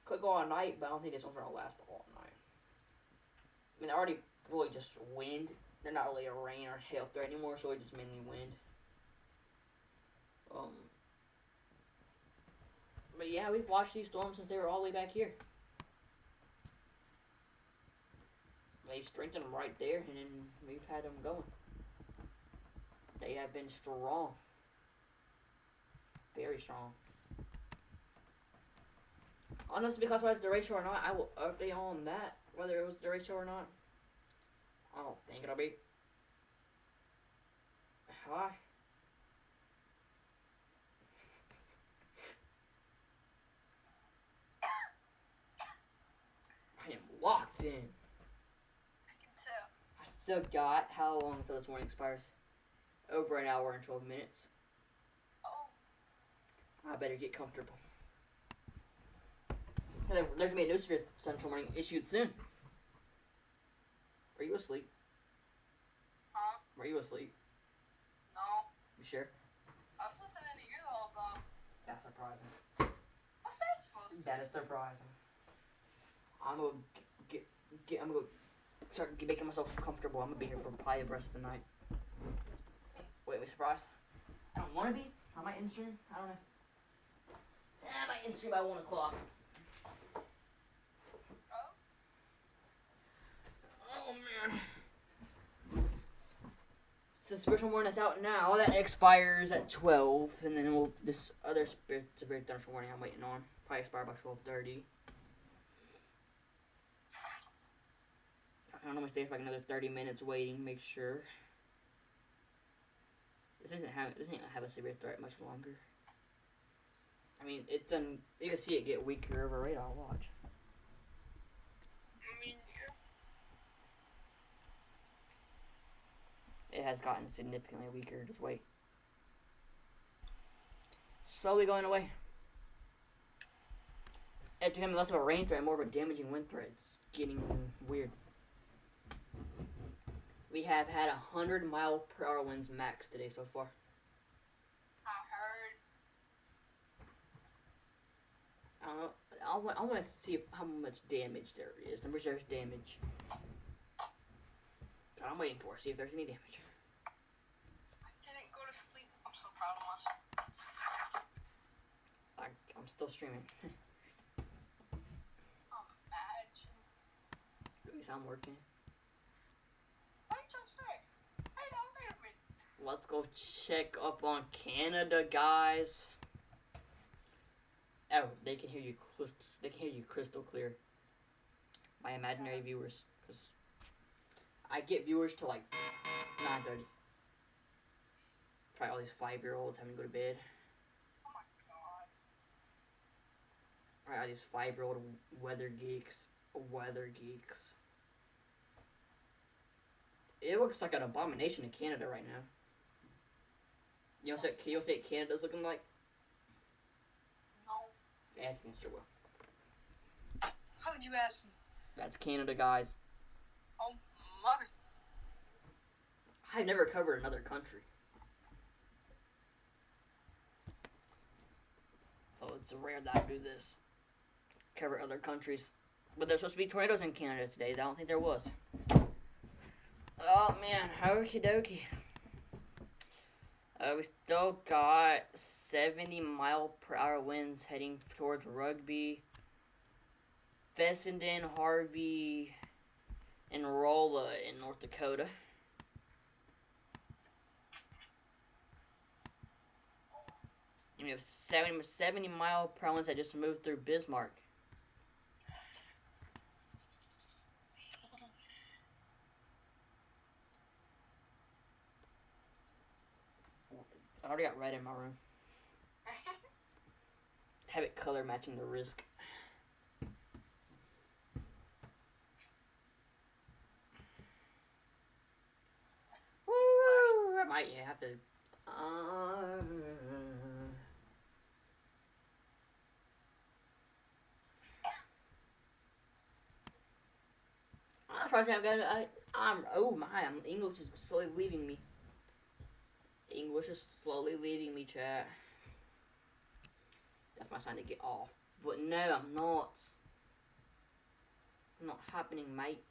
Could go all night, but I don't think this one's gonna last all night. I mean, they're already really just wind. They're not really a rain or hail threat anymore, so it's just mainly wind. But yeah, we've watched these storms since they were all the way back here. They've strengthened them right there, and then we've had them going. They have been strong. Very strong. Honestly, because whether it's derecho or not, I will update on that. Whether it was derecho or not. I don't think it'll be. Hi. I am locked in. I can tell. I still got how long until this morning expires? Over an hour and 12 minutes. Oh. I better get comfortable. There's gonna be a news feed Central Morning issued soon. Are you asleep? Huh? Were you asleep? No. You sure? I was listening to you the whole time. That's surprising. What's that supposed to That is surprising. I'm gonna I'm gonna start making myself comfortable. I'm gonna be here for probably the rest of the night. Wait, we surprised? I don't wanna be. I might end stream. I don't know. I might end stream by 1 o'clock. Oh man. It's the spiritual warning that's out now. That expires at 12, and then this other spirit thunderstorm warning I'm waiting on probably expire by 12:30. I don't know, I'm gonna stay for like another 30 minutes waiting, make sure. This ain't have a severe threat much longer. I mean, it's you can see it get weaker over radar. Watch. I mean, It has gotten significantly weaker. Just wait. Slowly going away. It's becoming less of a rain threat, more of a damaging wind threat. It's getting weird. We have had 100-mile-per-hour winds max today so far. I heard. I don't know. I want to see how much damage there is. I'm pretty sure there's damage. I'm waiting for it, see if there's any damage. I didn't go to sleep. I'm so proud of myself. still streaming. Imagine. At least I'm working. What you say? Hey, don't leave me. Let's go check up on Canada, guys. Oh, they can hear you. They can hear you crystal clear. My imaginary viewers, because I get viewers to like 9:30. Probably all these 5-year-olds having to go to bed. Oh my god. Probably all these 5-year-old weather geeks. It looks like an abomination in Canada right now. You know what Canada's looking like? No. Yeah, it's against your will. How would you ask me? That's Canada, guys. Oh my. I've never covered another country. So it's rare that I do this. Cover other countries. But there's supposed to be tornadoes in Canada today. I don't think there was. Oh man, okie dokie. We still got 70-mile-per-hour winds heading towards Rugby, Fessenden, Harvey, and Rolla in North Dakota. And we have 70-mile-per-hour winds that just moved through Bismarck. I already got red in my room. Have it color matching the risk. Woo! I might have to. I'm surprised I'm gonna. Oh my! English is slowly leaving me. English is slowly leaving me, chat. That's my sign to get off. But no, I'm not. Not happening, mate.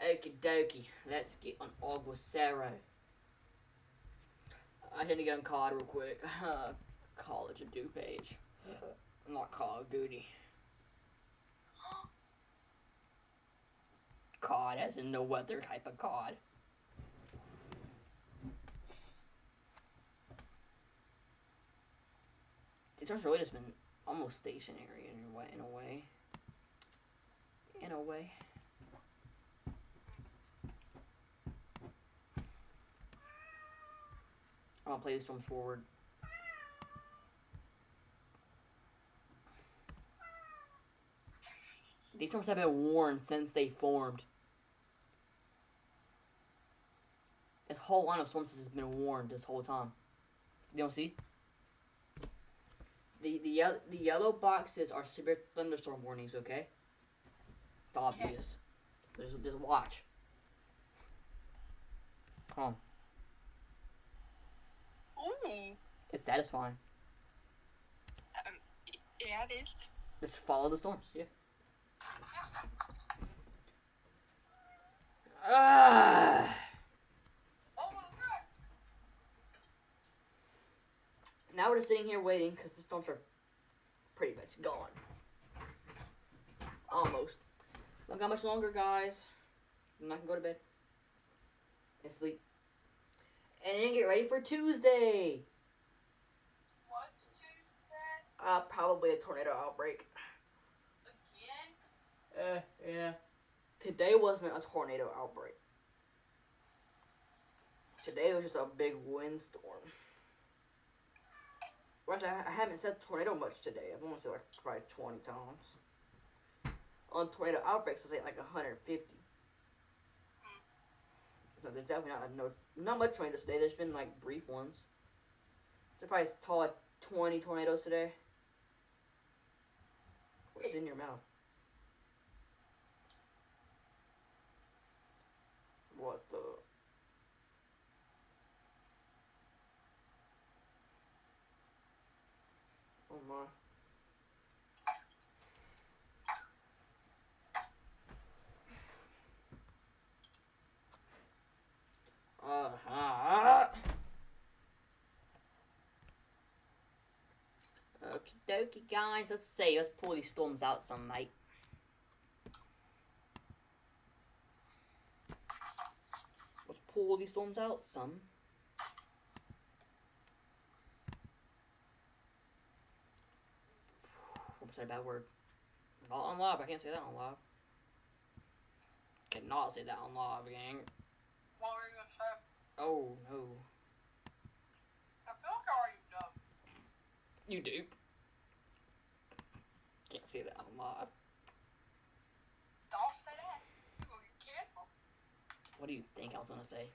Okie dokie. Let's get on Aguacero. I need to get on COD real quick. College of Do page. Not Call of Duty. COD as in the weather type of COD. It's really just been almost stationary in a way. I'm gonna play these storms forward. These storms have been warned since they formed. This whole line of storms has been warned this whole time. You don't see? The yellow boxes are severe thunderstorm warnings, okay? It's obvious. Just watch. Come on. Ooh. It's satisfying. Yeah, it is. Just follow the storms, yeah. Ah! Almost there. Now we're just sitting here waiting because the storms are pretty much gone. Almost. Don't got much longer, guys. And I can go to bed and sleep. And then get ready for Tuesday. What's Tuesday? Probably a tornado outbreak. Again? Yeah. Today wasn't a tornado outbreak. Today was just a big windstorm. Well, I haven't said tornado much today. I've only said like probably 20 times. On tornado outbreaks, I say like 150. So there's definitely not much tornadoes today. There's been like brief ones. There's probably tall like 20 tornadoes today. What's in your mouth? What the? Oh my. dokie, guys. Let's see. Let's pull these storms out some, mate. Let's pull these storms out some. I'm sorry, bad word. Not on live. I can't say that on live. Cannot say that on live, gang. What were you gonna say? Oh, no. I feel like I already know. You do. Can't say that on live. Don't say that. You will get canceled. What do you think I was gonna say?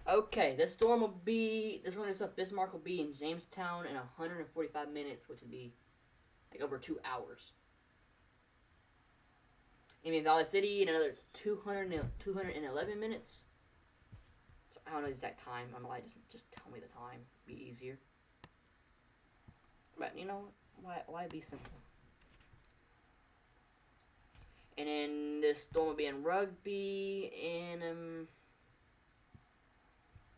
Okay, this storm will be, this one is up, Bismarck will be in Jamestown in 145 minutes, which would be like over 2 hours. Indian Valley City in another 211 minutes. So I don't know the exact time. I don't know why it doesn't just tell me the time. It'd be easier. But you know, why be simple? And then this storm will be in Rugby in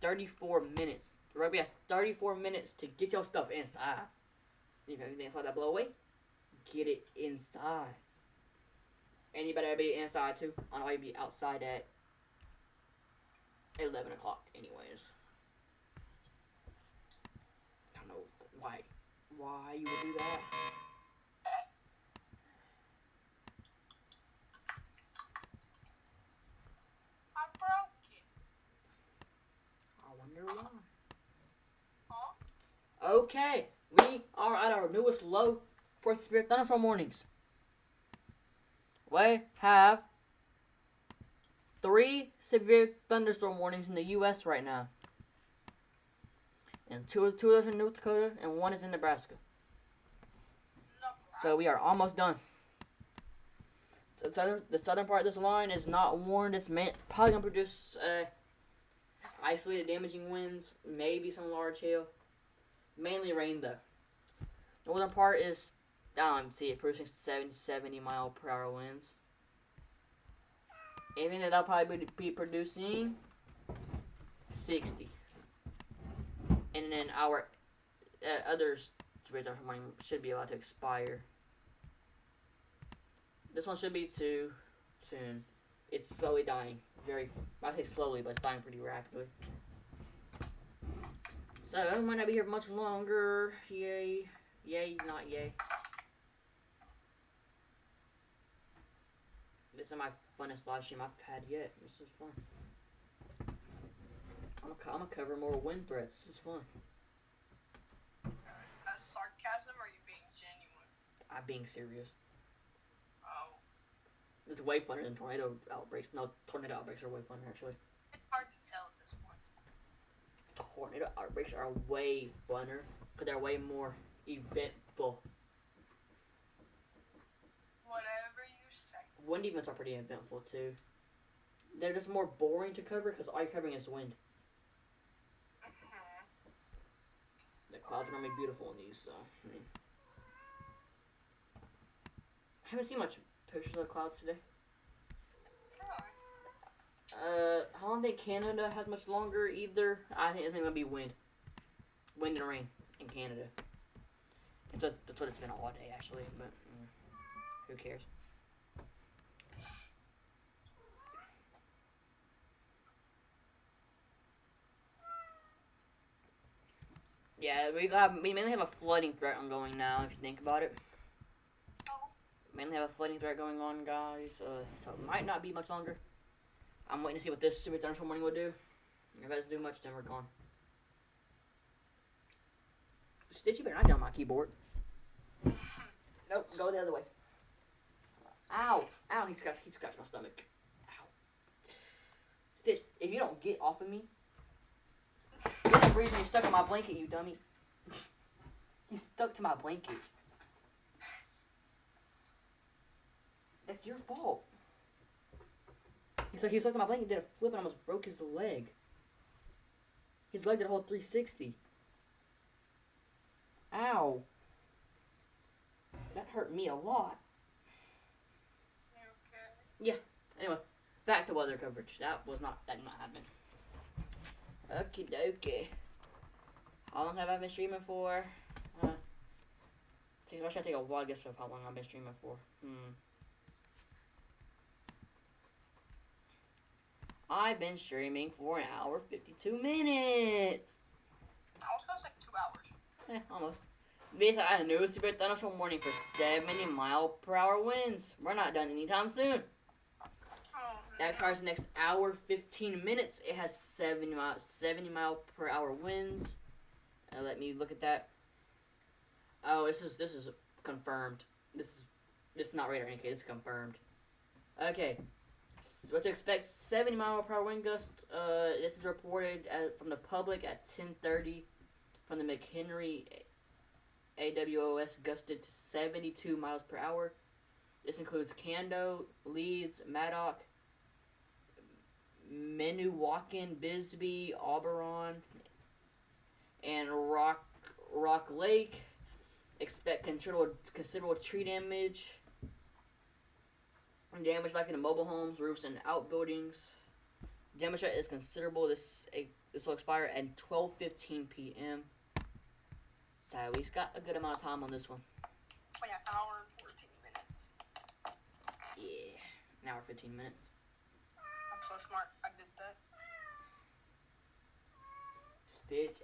34 minutes. Rugby has 34 minutes to get your stuff inside. If everything's like that blow away, get it inside. And you better be inside too. I know you'd be outside at 11 o'clock anyways. I don't know why you would do that. I broke it. I wonder why. Huh? Okay, we are at our newest low for severe thunderstorm warnings. We have 3 severe thunderstorm warnings in the U.S. right now. And two of those are in North Dakota, and 1 is in Nebraska. So we are almost done. So the southern part of this line is not warned. It's probably going to produce isolated damaging winds, maybe some large hail. Mainly rain, though. The northern part is, it producing 70 mile per hour winds. Even that'll probably be producing 60. And then our others should be allowed to expire. This one should be too soon. It's slowly dying. I say slowly, but it's dying pretty rapidly. So, it might not be here much longer. Yay. Yay, not yay. This is my funnest live stream I've had yet. This is fun. I'm gonna cover more wind threats. This is fun. Is that sarcasm or are you being genuine? I'm being serious. Oh. It's way funner than tornado outbreaks. No, tornado outbreaks are way funner, actually. It's hard to tell at this point. Tornado outbreaks are way funner because they're way more eventful. Whatever you say. Wind events are pretty eventful too. They're just more boring to cover because all you're covering is wind. The clouds are gonna be beautiful in these, so I mean, I haven't seen much pictures of the clouds today. I don't think Canada has much longer either. I think it's gonna be wind and rain in Canada. That's what it's been all day actually, but who cares? Yeah, we mainly have a flooding threat ongoing now, if you think about it. We mainly have a flooding threat going on, guys, so it might not be much longer. I'm waiting to see what this super thunderstorm warning will do. If it doesn't do much, then we're gone. Stitch, you better not get on my keyboard. Nope, go the other way. Ow! Ow, he scratched my stomach. Ow. Stitch, if you don't get off of me, you're the reason you're stuck on my blanket, you dummy. He's stuck to my blanket. That's your fault. He stuck to my blanket, did a flip, and almost broke his leg. His leg did a whole 360. Ow. That hurt me a lot. You okay? Yeah. Anyway, back to weather coverage. That did not happen. Okie dokie. How long have I been streaming for? I should take a wild guess of how long I've been streaming for. I've been streaming for 1 hour 52 minutes. I was gonna say 2 hours. Almost. Basically, I had a new super thunderstorm warning for 70-mile-per-hour winds. We're not done anytime soon. Oh, That car's the next hour 15 minutes. It has 70-mile-per-hour winds. Let me look at that. Oh, this is confirmed. This is not radar indicated. It's confirmed. Okay. So what to expect? 70-mile-per-hour wind gust. This is reported from the public at 10:30 from the McHenry AWOS gusted to 72 miles per hour. This includes Cando, Leeds, Maddock, Menuwakin, Bisbee, Auberon, and Rock Lake. Expect considerable tree damage. Damage like in the mobile homes, roofs, and outbuildings. Damage rate is considerable. This will expire at 12:15 p.m. So we've got a good amount of time on this one. like an hour and 14 minutes. Yeah, an hour 15 minutes. I'm so smart. I did that. Stitch,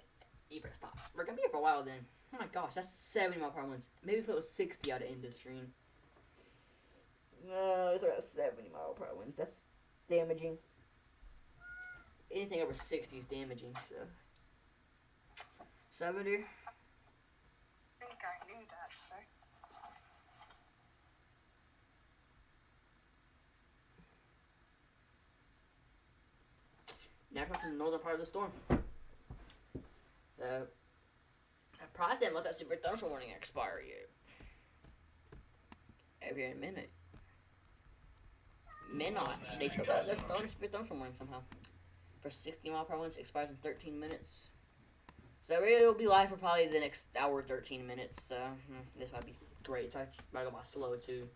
you better stop. We're gonna be here for a while then. Oh my gosh, that's 70 mile per hour winds. Maybe if it was 60, I'd end the stream. No, it's about 70 mile per hour winds. That's damaging. Anything over 60 is damaging, so. 70? I think I knew that, sir. Now we're from the northern part of the storm. So, surprised they haven't let that super thunderstorm warning expire yet. Every minute. Midnight. They still got their super thunderstorm warning somehow. For 60 mile per hour winds, expires in 13 minutes. So really, it'll be live for probably the next hour 13 minutes. So this might be great. So I might go by slow too.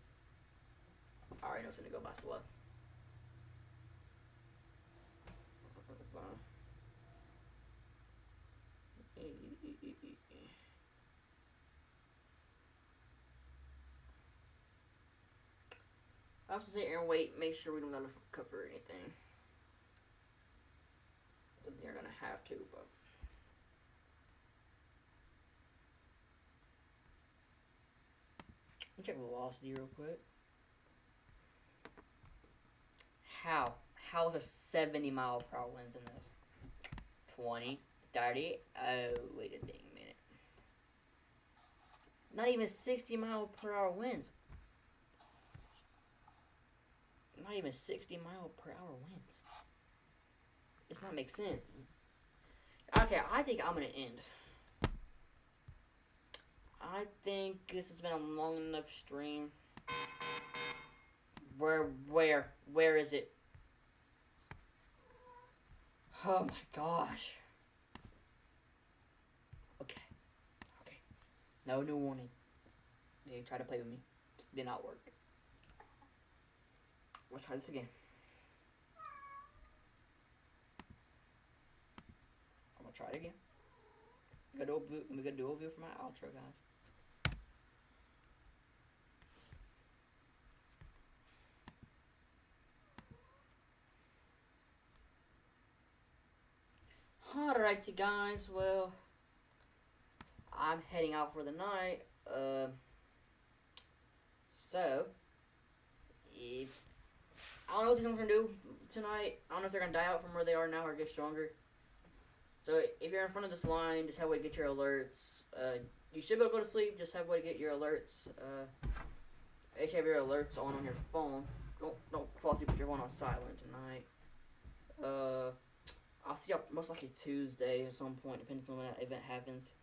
I already know it's gonna go by slow. So, I have to sit here and wait, make sure we don't gotta cover anything. They're gonna have to, but. Let me check velocity real quick. How? How is there 70 mile per hour winds in this? 20, 30. Oh, wait a dang minute. Not even 60 mile per hour winds. Not even 60 mile per hour winds. Does not make sense. Okay, I think I'm gonna end. I think this has been a long enough stream. Where is it? Oh my gosh. Okay. No new warning. They tried to play with me. Did not work. Let's try this again. I'm gonna try it again. We gotta do a view for my outro, guys. Alrighty, guys. Well, I'm heading out for the night. So, if I don't know what these ones are gonna do tonight. I don't know if they're gonna die out from where they are now or get stronger. So if you're in front of this line, just have a way to get your alerts. You should be able to go to sleep. Just have a way to get your alerts. You should have your alerts on your phone. Don't fall asleep with your phone on silent tonight. I'll see y'all most likely Tuesday at some point, depending on when that event happens.